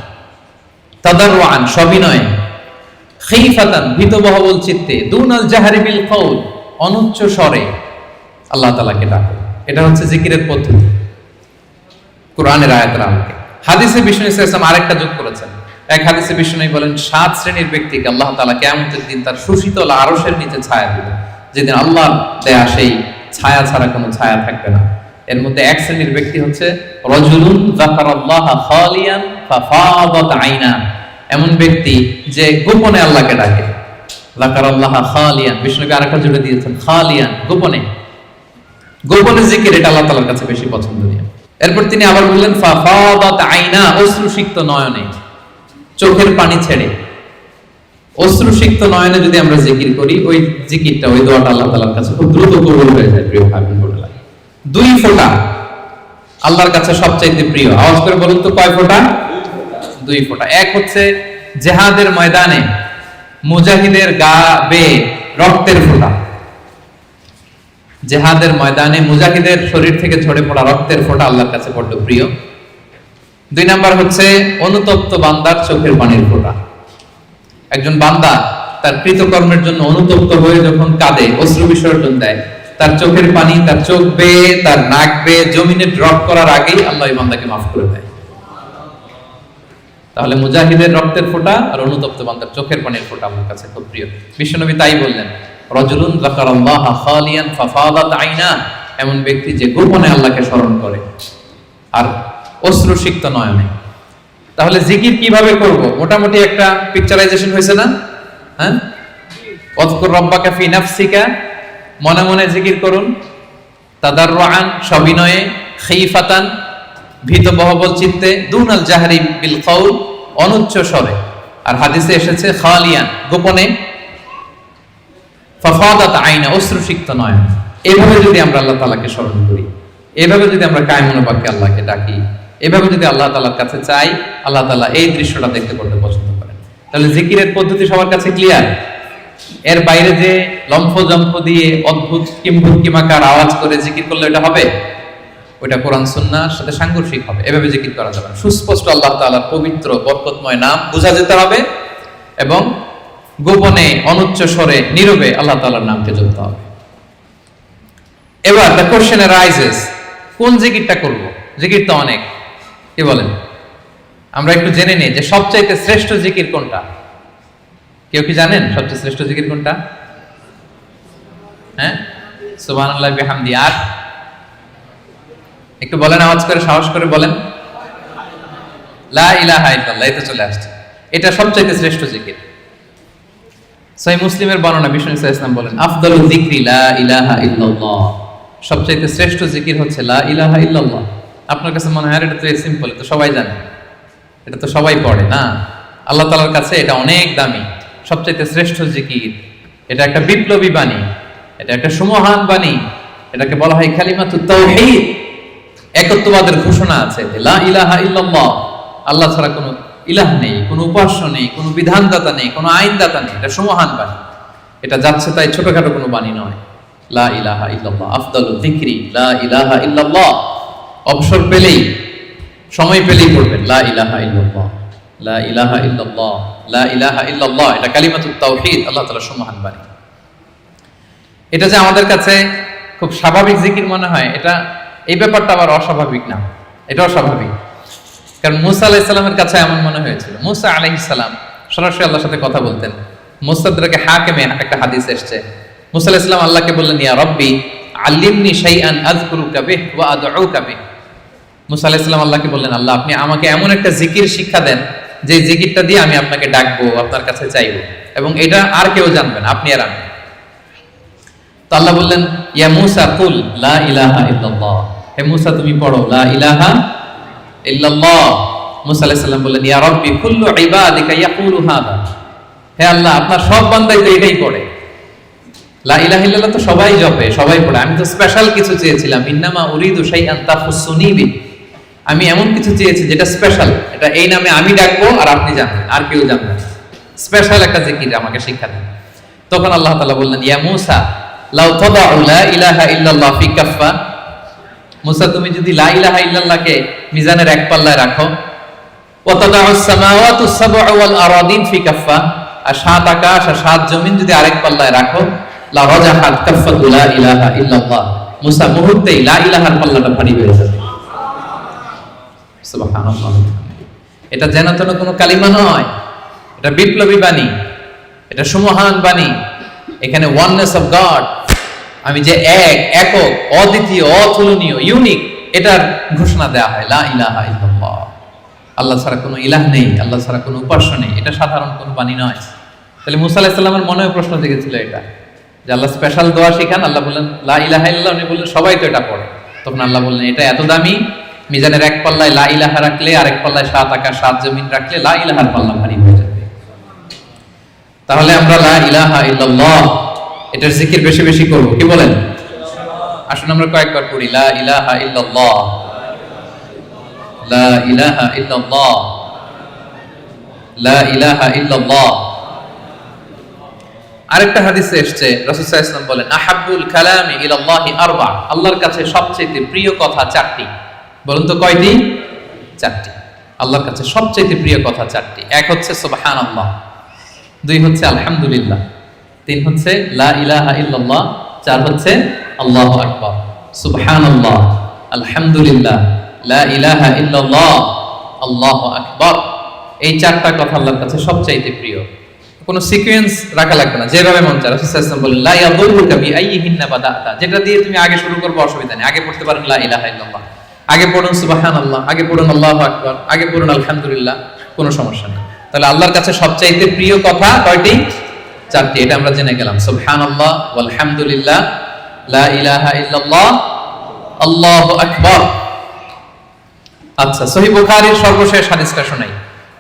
তাদাররুআন, সবিনয়। খীফাতান, ভীত বহবল চিত্তে। দুনাল জাহরি বিল কওল, অনুচ্চ স্বরে আল্লাহ তাআলাকে ডাকো। এটা হচ্ছে জিকিরের পদ্ধতি কোরআনের আয়াতের আলোকে। হাদিসে বিষ্ণু ইসলাম আরেকটা যোগ করেছেন। এক হাদিসে বিষ্ণু বলেন 7 শ্রেণীর ব্যক্তিকে আল্লাহ তাআলা কিয়ামতের দিন তার সুশীতল আরশের নিচে ছায়া দিবেন, যেদিন আল্লাহর দেয়া সেই ছায়া ছাড়া কোনো ছায়া থাকবে না। এর মধ্যে 1 শ্রেণীর ব্যক্তি হচ্ছে রাজুলুন যাকারাল্লাহা খালিয়ান ফাফাদাত আইনা, এমন ব্যক্তি যে গোপনে আল্লাহকে ডাকে। যাকারাল্লাহা খালিয়ান, বিষ্ণুকে আরেকটা জুড়ে দিয়েছেন খালিয়ান, গোপনে। গোপনে জিকির এটা আল্লাহ তাআলার কাছে বেশি পছন্দনীয়। এরপর তিনি আবার বললেন ফাফাদাত আইনা, অশ্রুসিক্ত নয়নে, চোখের পানি ছেড়ে অশ্রুসিক্ত নয়নে যদি আমরা জিকির করি, ওই জিকিরটা, ওই দোয়াটা আল্লাহ তাআলার কাছে খুব দ্রুত কবুল হয়ে যায়। প্রিয় ভাই বোনেরা, 2 ফোঁটা আল্লাহর কাছে সবচাইতে প্রিয়। আওয়াজ করে বলুন তো কয় ফোঁটা? 2 ফোঁটা। এক হচ্ছে জিহাদের ময়দানে মুজাহিদের গা বেয়ে রক্তের ফোঁটা। জিহাদের ময়দানে মুজাহিদের শরীর থেকে ঝরে পড়া রক্তের ফোঁটা আল্লাহর কাছে বড় প্রিয়। 2 নাম্বার হচ্ছে অনুতপ্ত বান্দার চোখের পানির ফোঁটা। একজন বান্দা তার কৃতকর্মের জন্য অনুতপ্ত হয়ে যখন কাঁদে, অশ্রু বিসর্জন দেয়, তার চোখের পানি তার চোখ বেয়ে, তার নাক বেয়ে জমিনে ড্রপ করার আগেই আল্লাহ এই বান্দাকে মাফ করে দেয়। তাহলে মুজাহিদের রক্তের ফোঁটা আর অনুতপ্ত বান্দার চোখের পানির ফোঁটা আমার কাছে খুব প্রিয়। বিশ্বনবী তাই বললেন, রাজুলুন যাকারাল্লাহা খালিয়ান ফাফাদাত আইনা, এমন ব্যক্তি যে গোপনে আল্লাহকে স্মরণ করে আর অশ্রুসিক্ত নয়নে। তাহলে জিকির কিভাবে করব? মোটামুটি একটা পিকচারাইজেশন হয়েছে না? হ্যাঁ, ওয়াযকুর রাব্বাকা ফি নাফসিকা, মনে মনে জিকির করুন। তাদাররুআন, সবিনয়ে। খীফাতান, ভীত বহবল চিত্তে। দুনাল জাহরি বিল কওল, অনুচ্চ স্বরে। আর হাদিসে এসেছে খালিয়ান, গোপনে। ফাফাদাত আইনা, অশ্রুসিক্ত নয়ন। এভাবে যদি আমরা আল্লাহ তাআলাকে স্মরণ করি, এভাবে যদি আমরা কায়মনোবাক্যে আল্লাহকে ডাকি, এভাবে যদি আল্লাহ তাআলার কাছে চাই, আল্লাহ তাআলা এই দৃশ্যটা দেখতে করতে পছন্দ করেন। তাহলে জিকিরের পদ্ধতি সবার কাছে ক্লিয়ার। এর বাইরে যে লম্ফ জম্ফ দিয়ে অদ্ভুত কিম্ভূত কিমাকার আওয়াজ করে জিকির করলে এটা হবে? ওইটা কোরআন সুন্নাহর সাথে সাংঘর্ষিক হবে। এভাবে জিকির করা যাবে না। সুস্পষ্ট আল্লাহ তাআলার পবিত্র বরকতময় নাম বোঝা যেতে হবে এবং গোপনে অনুচ্চ স্বরে নীরবে আল্লাহ তাআলার নামকে জপতে হবে। এবার দ্য কোশ্চেন অ্যারাইজেস, কোন জিকিরটা করব? জিকির তো অনেক, কি বলেন? আমরা একটু জেনে নিই যে সবচাইতে শ্রেষ্ঠ জিকির কোনটা। কেউ কি জানেন সবচেয়ে শ্রেষ্ঠ জিকির কোনটা? হ্যাঁ, সুবহানাল্লাহি বিহামদি। আর একটু বলেন, আওয়াজ করে, সাহস করে বলেন। লা ইলাহা ইল্লাল্লাহ, এই তো চলে আসছে। এটা সবচাইতে শ্রেষ্ঠ জিকির। সহিহ মুসলিমের বর্ণনা, বিষ্ণু সাল্লাল্লাহু আলাইহি ওয়াসাল্লাম বলেন, আফদালু যিকরি লা ইলাহা ইল্লাল্লাহ, সবচেয়ে শ্রেষ্ঠ জিকির হচ্ছে লা ইলাহা ইল্লাল্লাহ। আপনার কাছে মনে হয় এটা তো সিম্পল, এটা তো সবাই জানে, এটা তো সবাই পড়ে। না, আল্লাহ তাআলার কাছে এটা অনেক দামি, সবচেয়ে শ্রেষ্ঠ জিকির। এটা একটা বিপ্লবী বাণী, এটা একটা সুমহান বাণী, এটাকে বলা হয় কালিমাতুত তাওহীদ। একত্ববাদের ঘোষণা আছে, লা ইলাহা ইল্লাল্লাহ, আল্লাহ ছাড়া কোনো ইলাহ নেই, কোনো উপাস্য নেই, কোনো বিধানদাতা নেই, কোনো আইনদাতা নেই। এটা সুমহান বাণী, এটা যাচ্ছে তাই ছোটখাটো কোনো বাণী নয়। লা ইলাহা ইল্লাল্লাহ আফদালু যিকরি লা ইলাহা ইল্লাল্লাহ। অবসর পেলেই, সময় পেলেই পড়বেন লা ইলাহা ইল্লাল্লাহ, লা ইলাহা ইল্লাল্লাহ, লা ইলাহা ইল্লাল্লাহ। এটা কালিমাতুত তাওহীদ, আল্লাহ তাআলার সুমহান বাণী। এটা যে আমাদের কাছে খুব স্বাভাবিক জিকির মনে হয়, এটা এই ব্যাপারটা আবার অস্বাভাবিক না, এটা অস্বাভাবিক। কারণ মুসা আলাইহিস সালামের কাছে এমন মনে হয়েছিল। মুসা আলাইহিস সালাম সরাসরি আল্লাহর সাথে কথা বলতেন। মুস্তাদরাকে হাকিমে একটা হাদিস এসেছে, মুসা আলাইহিস সালাম আল্লাহকে বললেন, ইয়া রাব্বি আল্লিমনি শাইআন আযকুরুকা বিহি ওয়া আদউকা বিহি। মুসা আলাইহিস সালাম আল্লাহকে বললেন, আল্লাহ আপনি আমাকে এমন একটা জিকির শিক্ষা দেন, যে জিকিরটা দিয়ে আমি আপনাকে ডাকবো, আপনার কাছে চাইবো, এবং এটা আর কেউ জানবে না, আপনি আর আমি। তো আল্লাহ বললেন, ইয়া মুসা কুল লা ইলাহা ইল্লাল্লাহ, হে মুসা তুমি পড়ো লা ইলাহা ইল্লাল্লাহ। মুসা আলাইহিস সালাম বললেন, ইয়া রাব্বি কুল্লু ইবাদিকা ইয়াকুলু হাদা, হে আল্লাহ আপনার সব বান্দাই তো এটাই পড়ে, লা ইলাহা ইল্লাল্লাহ তো সবাই জপে, সবাই পড়ে, আমি তো স্পেশাল কিছু চেয়েছিলাম, ইন্নামা উরিদু শাইআন তাখুসুনি বি, আমি এমন কিছু চেয়েছি যেটা স্পেশাল, এটা এই নামে আমি ডাকবো আর আপনি জানবেন, আর কেউ জানবে না, স্পেশাল একটা জিকির আমাকে শিক্ষা দেন। তখন আল্লাহ তাআলা বললেন, ইয়া মুসা লাউ তাদাউ লা ইলাহা ইল্লাল্লাহ ফি কাফা, মুসা তুমি যদি লা ইলাহা ইল্লাল্লাহকে মিজানের এক পাল্লায় রাখো, ওয়া তাদাউস সামাওয়াতুস সাবউ ওয়াল আরাদিন ফি কাফা, আর সাত আকাশ আর সাত জমিন যদি আরেক পাল্লায় রাখো, লা রাজাহাত কাফাতু লা ইলাহা ইল্লাল্লাহ, মুসা মুহূর্তেই লা ইলাহার পাল্লাটা ভারী হয়ে যাবে। সুবহানাল্লাহ। এটা যেন তেন কোনো কালিমা নয়, এটা বিপ্লবী বাণী, এটা সুমহান বাণী। এখানে ওয়াননেস অফ গড, আমি যে এক, একক, অদ্বিতীয়, অতুলনীয়, ইউনিক, এটার ঘোষণা দেওয়া হয় লা ইলাহা ইল্লাল্লাহ। আল্লাহ ছাড়া কোনো ইলাহ নেই, আল্লাহ ছাড়া কোনো উপাস্য নেই, এটা সাধারণ কোনো বাণী নয়। তাহলে মুসা আলাইহিস সালামের মনেও প্রশ্ন জেগেছিল এটা, যে আল্লাহ স্পেশাল দোয়া শিখান। আল্লাহ বললেন লা ইলাহা ইল্লাল্লাহ, উনি বললেন সবাই তো এটা পড়ে। তখন আল্লাহ বললেন এটা এত দামি, মিজানের এক পাল্লায় লা ইলাহা রাখলে, আরেক পাল্লায় সাত আকাশ সাত জমিন রাখলে লা ইলাহার পাল্লা ভারী হয়ে যাবে। তাহলে আমরা লা ইলাহা ইল্লাল্লাহ এটার জিকির বেশি বেশি করব, কি বলেন? আসুন আমরা কয়েকবার পড়ি লা ইলাহা ইল্লাল্লাহ, লা ইলাহা ইল্লাল্লাহ, লা ইলাহা ইল্লাল্লাহ। আরেকটা হাদিসে এসেছে, রাসূল সাল্লাল্লাহু আলাইহি ওয়াসাল্লাম বলেন, আহাব্বুল কালামি ইলাল্লাহি আরবা, আল্লাহর কাছে সবচেয়ে প্রিয় কথা চারটি। বলুন তো কয়টি? চারটি। আল্লাহর কাছে সবচেয়ে প্রিয় কথা চারটি। এক হচ্ছে সুবহানাল্লাহ, দুই হচ্ছে আলহামদুলিল্লাহ, তিন হচ্ছে লা ইলাহা ইল্লাল্লাহ, চার হচ্ছে আল্লাহু আকবার। সুবহানাল্লাহ, আলহামদুলিল্লাহ, লা ইলাহা ইল্লাল্লাহ, আল্লাহু আকবার। এই চারটা কথা আল্লাহর কাছে সবচাইতে প্রিয়। কোনো সিকোয়েন্স রাখা লাগবে না, যেভাবে মন চায়। রাসূল সাল্লাল্লাহু আলাইহি ওয়াসাল্লাম বলেন, লা ইয়াদুরুকা বিআইয়িহিন্না বাদাতা, যেটা দিয়ে তুমি আগে শুরু করবে অসুবিধা নেই। আগে পড়তে পারেন লা ইলাহা ইল্লাল্লাহ, আগে পড়ুন সুবহানাল্লাহ, আগে পড়ুন আল্লাহু আকবার, আগে পড়ুন আলহামদুলিল্লাহ, কোনো সমস্যা নেই। তাহলে আল্লাহর কাছে সবচাইতে প্রিয় কথা কয়টি? চারটি। এটা আমরা জেনে গেলাম, সুবহানাল্লাহ, আলহামদুলিল্লাহ, লা ইলাহা ইল্লাল্লাহ, আল্লাহু আকবার। আচ্ছা, সহিহ বুখারীর সর্বশেষ হাদিসটা শোনাই।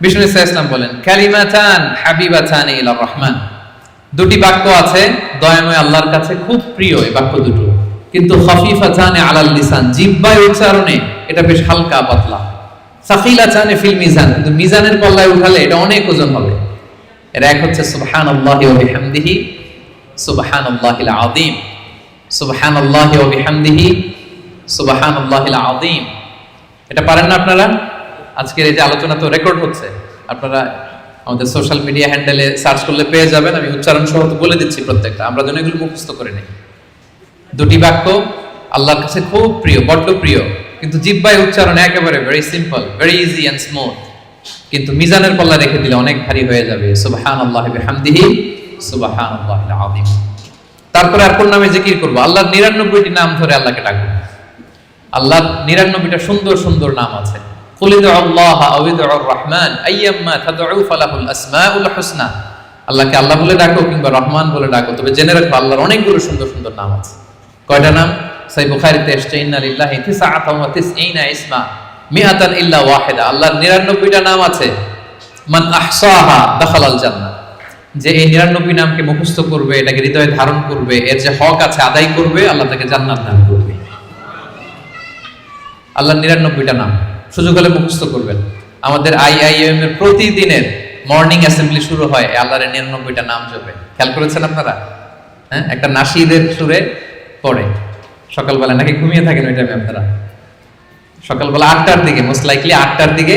বিষ্ণু সাল্লাল্লাহু আলাইহি ওয়াসাল্লাম বলেন, কালিমাতান হাবিবাতান ইলার রহমান, দুটি বাক্য আছে দয়াময় আল্লাহর কাছে খুব প্রিয়, এই বাক্য দুটো, কিন্তু খাফিফাতান আলাল লিসান, জিহ্বায় উচ্চারণে এটা বেশ হালকা পাতলা। সাকিলাতান ফিল মিজান, কিন্তু মিজানের পাল্লায় উঠালে এটা অনেক ওজন হবে। এর এক হচ্ছে সুবহানাল্লাহি ওয়া বিহামদিহি, সুবহানাল্লাহিল আযীম, সুবহানাল্লাহি ওয়া বিহামদিহি, সুবহানাল্লাহিল আযীম। এটা পারেন না আপনারা? আজকের এই যে আলোচনা তো রেকর্ড হচ্ছে, আপনারা আমাদের সোশ্যাল মিডিয়া হ্যান্ডেলে সার্চ করলে পেয়ে যাবেন। আমি উচ্চারণ সহ তো বলে দিচ্ছি প্রত্যেকটা, আমরা যেন এগুলো মুখস্থ করে নেই। দুটি বাক্য আল্লাহর কাছে খুব প্রিয়, বড্ড প্রিয়, কিন্তু জিহ্বায় উচ্চারণ একেবারে very simple, very easy and smooth, কিন্তু মিজানের পাল্লা রেখে দিলে অনেক ভারী হয়ে যাবে। সুবহানাল্লাহি ওয়া বিহামদিহি, সুবহানাল্লাহিল আযীম। তারপরে আর কোন নামে জিকির করব? আল্লাহর 99টি নাম ধরে আল্লাহকে ডাকবো। আল্লাহর 99টা সুন্দর সুন্দর নাম আছে। কুল ইদউ আল্লাহ আও ইদউ আর রহমান আইয়াম্মা তাদউ ফালাহুল আসমাউল হুসনা। আল্লাহকে আল্লাহ বলে ডাকো কিংবা রহমান বলে ডাকো, তবে জেনে রাখো আল্লাহর অনেকগুলো সুন্দর সুন্দর নাম আছে। কয়টা নাম? সহিহ বুখারীতে এসেছে, ইন্না লিল্লাহি 99 ইসমা মিআতান ইল্লা ওয়াহিদা। আল্লাহর 99টা নাম আছে। মান আহসাহা দাখালাল জান্নাহ। যে এই 99 নামকে মুখস্থ করবে, এটাকে হৃদয়ে ধারণ করবে, এর যে হক আছে আদায় করবে, আল্লাহ তাকে জান্নাত দান করবে। আল্লাহর 99টা নাম সুযোগ হলে মুখস্থ করবেন। আমাদের আইআইএম এর প্রতিদিনের মর্নিং অ্যাসেম্বলি শুরু হয় আল্লাহর 99টা নাম জপে। খেয়াল করেছেন আপনারা? হ্যাঁ, একটা নাশিদের সুরে পড়ে সকালবেলা, নাকি ঘুমিয়ে থাকেন ওই টাইমে আপনারা? সকালবেলা 8টার দিকে, মোস্ট লাইকলি 8টার দিকে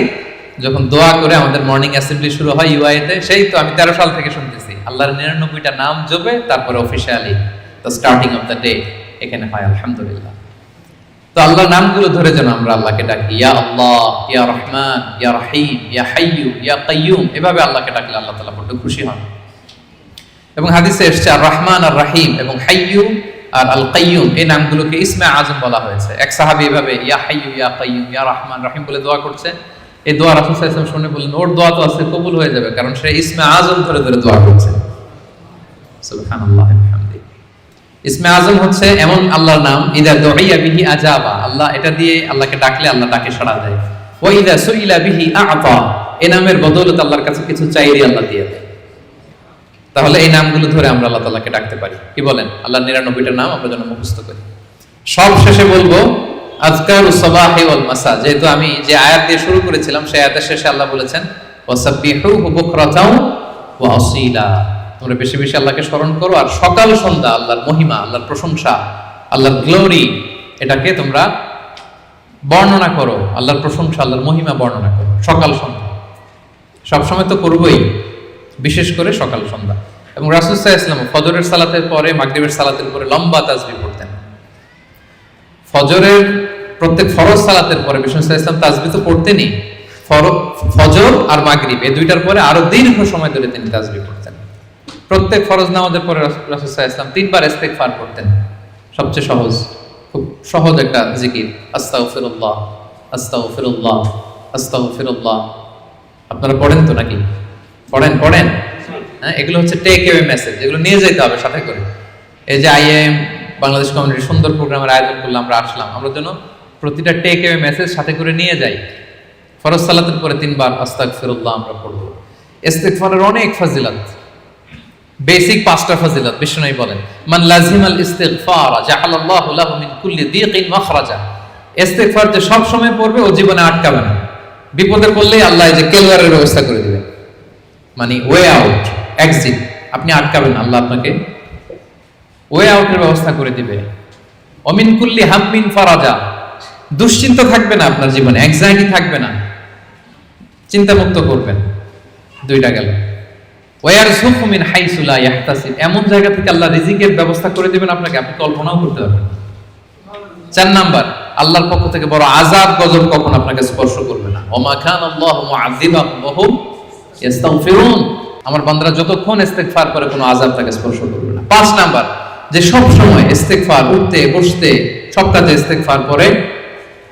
যখন দোয়া করে আমাদের মর্নিং অ্যাসেম্বলি শুরু হয় ইউআইতে, সেই তো আমি 13 সাল থেকে শুনতেছি আল্লাহর 99টা নাম জপে তারপরে officially the starting of the day এখানে হয়। আলহামদুলিল্লাহ। তো আল্লাহর নামগুলো ধরে যেন আমরা আল্লাহকে ডাকি, ইয়া আল্লাহ, ইয়া রহমান, ইয়া রহিম, ইয়া হাইয়্যু, ইয়া কাইয়্যুম। এভাবে আল্লাহকে ডাকলে আল্লাহ তাআলা বড় খুশি হন। এবং হাদিসে এসেছে আর রহমান আর রহিম এবং হাইয়্যু আর আল কাইয়্যুম এই নামগুলোকে ইসমে আজম বলা হয়েছে। এক সাহাবী এভাবে ইয়া হাইয়্যু, ইয়া কাইয়্যুম, ইয়া রহমান, রহিম বলে দোয়া করছে। এই দোয়া রাসূল সাল্লাল্লাহু আলাইহি ওয়াসাল্লাম শুনে বললেন, ওর দোয়া তো আছে, কবুল হয়ে যাবে, কারণ সে ইসমে আজম ধরে ধরে দোয়া করছে। সুবহানাল্লাহ ওয়া বিহামদিহি। ইসমে আজম হচ্ছে এমন আল্লাহর নাম, ইদা দুইয়া বিহি আজাবা, আল্লাহ এটা দিয়ে আল্লাহকে ডাকলে আল্লাহ ডাকে সাড়া দেয়। ওয়া ইদা সুইলা বিহি আ'তা, এই নামের বদৌলতে আল্লাহর কাছে কিছু চাইলে আল্লাহ দিয়ে দেয়। তাহলে এই নামগুলো ধরে আমরা আল্লাহ তাআলাকে ডাকতে পারি। কি বলেন? আল্লাহর 99টা নাম আমরা যেন মুখস্থ করি। সব শেষে বলবো আযকারুস সাবাহি ওয়াল মাসা, যেহেতু আমি যে আয়াত দিয়ে শুরু করেছিলাম সেই আয়াতের শেষে আল্লাহ বলেছেন ওয়াসাব্বিহুহু বুকরাতাও ওয়া আসীলা, তোমরা বেশি বেশি আল্লাহকে স্মরণ করো আর সকাল সন্ধ্যা আল্লাহর মহিমা, আল্লাহর প্রশংসা, আল্লাহর গ্লোরি এটাকে তোমরা বর্ণনা করো। আল্লাহর প্রশংসা, আল্লাহর মহিমা বর্ণনা করো সকাল সন্ধ্যা। সবসময় তো করবোই, বিশেষ করে সকাল সন্ধ্যা। এবং রাসূল সাল্লাল্লাহু আলাইহি ওয়াসাল্লাম ফজরের সালাতের পরে মাগরিবের সালাতের পরে লম্বা তাসবিহ পড়তেন। ফজরের প্রত্যেক ফরজ সালাতের পরে বিষ্ণু সাল্লাল্লাহু আলাইহি ওয়াসাল্লাম তাসবিহ তো পড়তেনই, ফজর আর মাগরিব এই দুইটার পরে আরো দীর্ঘ সময় ধরে তিনি তাসবিহ পড়তেন। প্রত্যেক ফরজ নামাজের পরে রাসূল সাল্লাল্লাহু আলাইহি ওয়াসাল্লাম 3 বার ইস্তিগফার করতেন। সবচেয়ে সহজ, খুব সহজ একটা জিকির, আস্তাগফিরুল্লাহ, আস্তাগফিরুল্লাহ, আস্তাগফিরুল্লাহ। আপনারা পড়েন তো নাকি? পড়েন। হ্যাঁ, এগুলো হচ্ছে টেক অ্যাওয়ে মেসেজ, এগুলো নিয়ে যেতে হবে সাথে করে। এই যে আইএম বাংলাদেশ কমিউনিটির সুন্দর প্রোগ্রামের আয়োজন করলাম, আমরা আসলাম, আমরা যেন প্রতিটা টেক অ্যাওয়ে মেসেজ সাথে করে নিয়ে যাই। ফরজ সালাতের পরে 3 বার আস্তাগফিরুল্লাহ আমরা পড়ব। ইস্তিগফারের অনেক ফজিলত, বেসিক 5টা ফজিলত বিষ্ণুই বলেন, মান লাজিমাল ইস্তিগফার জাআলাল্লাহু লাহু মিন কুল্লি দীকিন মাখরাজা। ইস্তিগফার যে সব সময় পড়বে ও জীবনে আটকাবে না, বিপদে পড়লেই আল্লাহ এই যে কেলওয়ারের ব্যবস্থা করে দিবেন, মানে ওয়ে আউট, এক্সিট। আপনি আটকাবেন, আল্লাহ আপনাকে ওয়ে আউটের ব্যবস্থা করে দিবে। অমিন কুল্লি হাম্মিন ফারাজা, দুশ্চিন্তা থাকবে না আপনার জীবনে, অ্যাংজাইটি থাকবে না, চিন্তা মুক্ত করবেন। 2টা গেল। ওয়ারযুকহু মিন হাইসু লা ইয়াহতাসিব, এমন জায়গা থেকে আল্লাহ রিজিকের ব্যবস্থা করে দিবেন আপনাকে, আপনি কল্পনাও করতে পারবেন না। 4 নাম্বার, আল্লাহর পক্ষ থেকে বড় আযাব গজব কখন আপনাকে স্পর্শ করবে না। ওমা কানাল্লাহু মুআযিবাহুম ওয়া হুম ইস্তাগফিরুন, আমার বান্দারা যতক্ষণ ইস্তিগফার করে কোনো আযাব তাকে স্পর্শ করবে না। 5 নাম্বার, যে সব সময় ইস্তিগফার, উঠতে বসতে সব কাজে ইস্তিগফার করে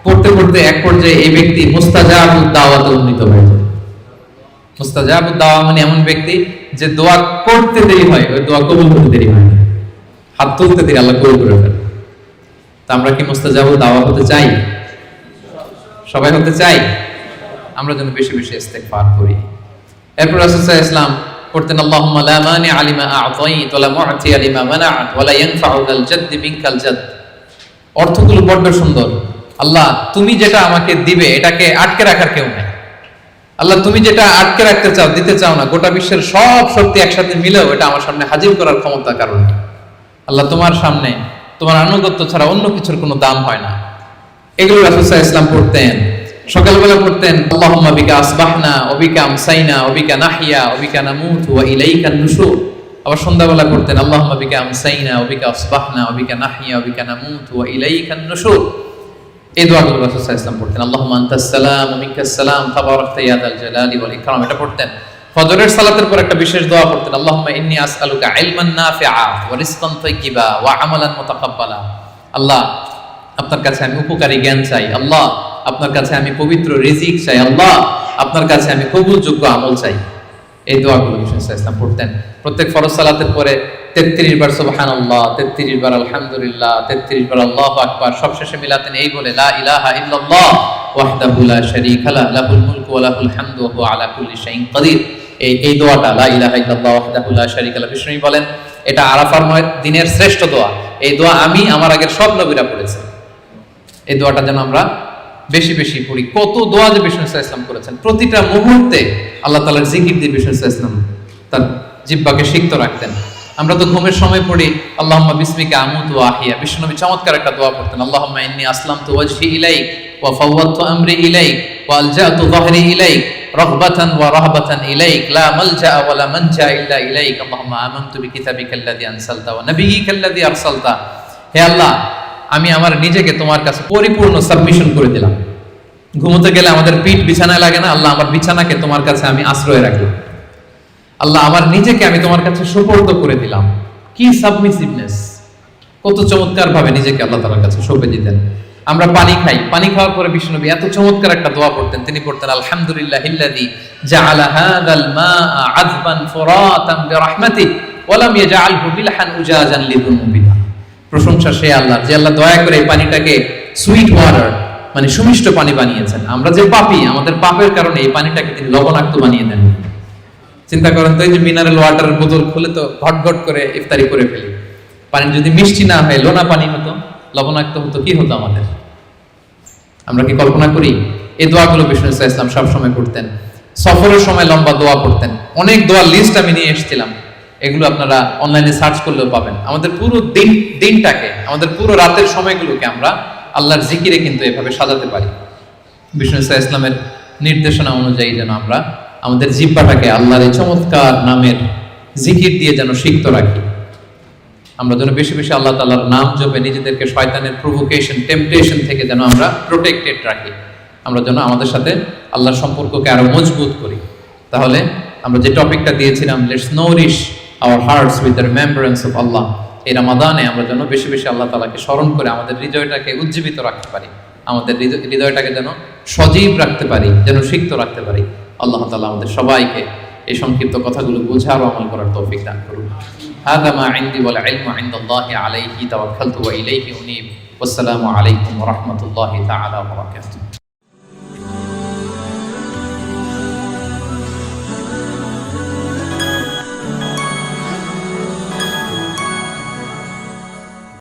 পড়তে পড়তে এক পর্যায়ে এই ব্যক্তি মুস্তাজাবুদ দাওয়াতে উন্নীত হয়ে যায়। মুস্তাজাবুদ দাওয়া মানে এমন ব্যক্তি যে দোয়া করতে দেরি হয়, ওই দোয়া কবুল হতে দেরি হয় না, হাত তুলতে দেরি আল্লাহ কবুল করে ফেলে। তা আমরা কি মুস্তাজাবুদ দাওয়া হতে চাই? সবাই হতে চাই? আমরা যেন বেশি বেশি ইস্তিগফার করি। এরপর রাসূল সাল্লাল্লাহু আলাইহি ওয়াসাল্লাম পড়তেন আল্লাহুম্মা লা মানিআ লিমা আ'তাইত ওয়া লা মু'তিয়া লিমা মানা'ত ওয়া লা ইয়ানফা'ু যাল জাদ্দি মিনকাল জাদ। অর্থগুলো বড় সুন্দর। আল্লাহ তুমি যেটা আমাকে দিবে এটাকে আটকে রাখার কেউ নাই। আল্লাহ তুমি যেটা আটকে রাখতে চাও, দিতে চাও না, গোটা বিশ্বের সব শক্তি একসাথে মিলেও এটা আমার সামনে হাজির করার ক্ষমতা কারণ নেই। আল্লাহ তোমার সামনে তোমার আনুগত্য ছাড়া অন্য কিছুর কোনো দাম হয় না। এগুলো রাসূল সাল্লাল্লাহু আলাইহি ওয়াসাল্লাম পড়তেন। সকালবেলা পড়তেন আল্লাহুম্মা বিকা আসবাহনা ওয়া বিকা আমসাইনা ওয়া বিকা নাহইয়া ওয়া বিকা নামুতু ওয়া ইলাইকান নুশুর। আবার সন্ধ্যাবেলা পড়তেন আল্লাহুম্মা বিকা আমসাইনা ওয়া বিকা আসবাহনা ওয়া বিকা নাহইয়া ওয়া বিকা নামুতু ওয়া ইলাইকান নুশুর। এই দোয়াগুলো রাসূল সাল্লাল্লাহু আলাইহি ওয়াসাল্লাম পড়তেন। আল্লাহুম্মা আনতাস সালাম ওয়া মিনকাস সালাম তাবারাকতা ইয়া যাল জালালি ওয়াল ইকরাম, এটা পড়তেন। ফজরের সালাতের পর একটা বিশেষ দোয়া পড়তেন আল্লাহুম্মা ইন্নী আসআলুকা ইলমান নাফিআ ওয়া রিজকান তাইয়্যিবা ওয়া আমালান মুতাকাব্বালা। আল্লাহ আপনার কাছে আমি উপকারী জ্ঞান চাই, আল্লাহ আপনার কাছে আমি পবিত্র রিজিক চাই, আল্লাহ আপনার কাছে আমি কবুলযোগ্য আমল চাই। এই দোয়াগুলো বিষ্ণু ইসলাম পড়তেন। প্রত্যেক ফরজ সালাতের পরে 33 বার সুবহানাল্লাহ, 33 বার আলহামদুলিল্লাহ, 33 বার আল্লাহু আকবার, সবশেষে মিলাতেন এই বলে লা ইলাহা ইল্লাল্লাহ ওয়াহদাহু লা শারীকা লাহু লাহুল মুলকু ওয়া লাহুল হামদু ওয়া হুয়া আলা কুল্লি শাইইন কাদির। এই দোয়াটা লা ইলাহা ইল্লাল্লাহ ওয়াহদাহু লা শারীকা লাহু, বিষ্ণু বলেন এটা আরাফার দিনের শ্রেষ্ঠ দোয়া। এই দোয়া আমি আমার আগের সব নবীরা পড়েছে। এই দোয়াটা যেন আমরা বেশি বেশি পড়ি। কত দোয়া যে বিষ্ণু ইসলাম করেছেন, প্রতিটা মুহূর্তে আল্লাহ তাআলার জিকির দিয়ে বিষ্ণু ইসলাম তার জিহ্বাকে সিক্ত রাখতেন। আমরা তো ঘুমের সময় পড়ি আল্লাহুম্মা বিসমিকা আমুতু ওয়া আহইয়া, বিষ্ণুনবী চমৎকার একটা দোয়া পড়তেন, আল্লাহুম্মা ইন্নী আসলামতু ওয়াজহি ইলাইক ওয়া ফাওয়াদতু আমরি ইলাইক ওয়া আলজাতু যাহরি ইলাইক রাগবাতান ওয়া রাহবাতান ইলাইক লা মালজা ওয়া লা মানজা ইল্লা ইলাইক আল্লাহুম্মা আমানতু বিকিতাবিকাল্লাযী আনসালতা ওয়া নাবিয়্যিকাল্লাযী আরসালতা। হে আল্লাহ, আমি আমার নিজেকে তোমার কাছে পরিপূর্ণ সাবমিশন করে দিলাম। ঘুমোতে গেলে আমাদের পিঠ বিছানায় লাগে না, আল্লাহ আমার বিছানাকে তোমার কাছে আমি আশ্রয় রাখলাম। আল্লাহ আমার নিজেকে আমি তোমার কাছে সুপর্দ করে দিলাম। কি সাবমিসিভনেস, কত চমৎকার ভাবে নিজেকে আল্লাহ তাআলার কাছে সঁপে দিতেন। আমরা পানি খাই, পানি খাওয়ার পরে বিষ্ণুনবী এত চমৎকার একটা দোয়া পড়তেন। তিনি পড়তেন আলহামদুলিল্লাহিল্লাযী জাআলা হাযাল মাআ আযবান ফুরাতান বিরাহমাতিহি ওয়া লাম ইয়াজআলহু মিলহান উজাজান লিযুনুবিনা। প্রশংসা সে আল্লাহ, যে আল্লাহ দয়া করে এই পানিটাকে সুইট ওয়াটার মানে সুমিষ্ট পানি বানিয়েছেন। আমরা যে পাপী, আমাদের পাপের কারণে এই পানিটাকে তিনি লবণাক্ত বানিয়ে দেন। চিন্তা করেন তো, এই যে মিনারেল ওয়াটারের বোতল খুলে তো ঘট ঘট করে ইফতারি করে ফেলি, পানি যদি মিষ্টি না হয়, লোনা পানি হতো, লবণাক্ত হতো, কি হতো আমাদের? আমরা কি কল্পনা করি? এই দোয়াগুলো বিষ্ণু ইসলাম সবসময় করতেন। সফরের সময় লম্বা দোয়া পড়তেন। অনেক দোয়ার লিস্ট আমি নিয়ে এসেছিলাম, এগুলো আপনারা অনলাইনে সার্চ করলেও পাবেন। আমাদের পুরো দিনটাকে, আমাদের পুরো রাতের সময়গুলোকে আমরা আল্লাহর জিকিরে কিন্তু এভাবে সাজাতে পারি। বিষ্ণু ইসলামের নির্দেশনা অনুযায়ী যেন আমরা আমাদের জিহ্বাটাকে আল্লাহর এই চমৎকার নামের জিকির দিয়ে যেন সিক্ত রাখি। আমরা যেন বেশি বেশি আল্লাহ তাআলার নাম জপে নিজেদেরকে শয়তানের প্রভোকেশন, টেম্পটেশন থেকে যেন আমরা প্রোটেক্টেড রাখি। আমরা যেন আমাদের সাথে আল্লাহর সম্পর্ককে আরো মজবুত করি। তাহলে আমরা যে টপিকটা দিয়েছিলাম, let's nourish our hearts with the remembrance of Allah, এই রমাদানে আমরা যেন বেশি বেশি আল্লাহ তাআলাকে স্মরণ করে আমাদের হৃদয়টাকে উজ্জীবিত রাখতে পারি, আমাদের হৃদয়টাকে যেন সজীব রাখতে পারি, যেন সিক্ত রাখতে পারি। আল্লাহ তাআলা আমাদের সবাইকে এই সংক্ষিপ্ত কথাগুলো বোঝার ও আমল করার তৌফিক দান করুন। হাযা মা ইনদি ওয়াল ইলমু ইনদাল্লাহি আলাইহি তাওয়াক্কালতু ওয়া ইলাইহি উনীব। ওয়াসসালামু আলাইকুম ওয়া রাহমাতুল্লাহি তাআলা ওয়া বারাকাতুহু।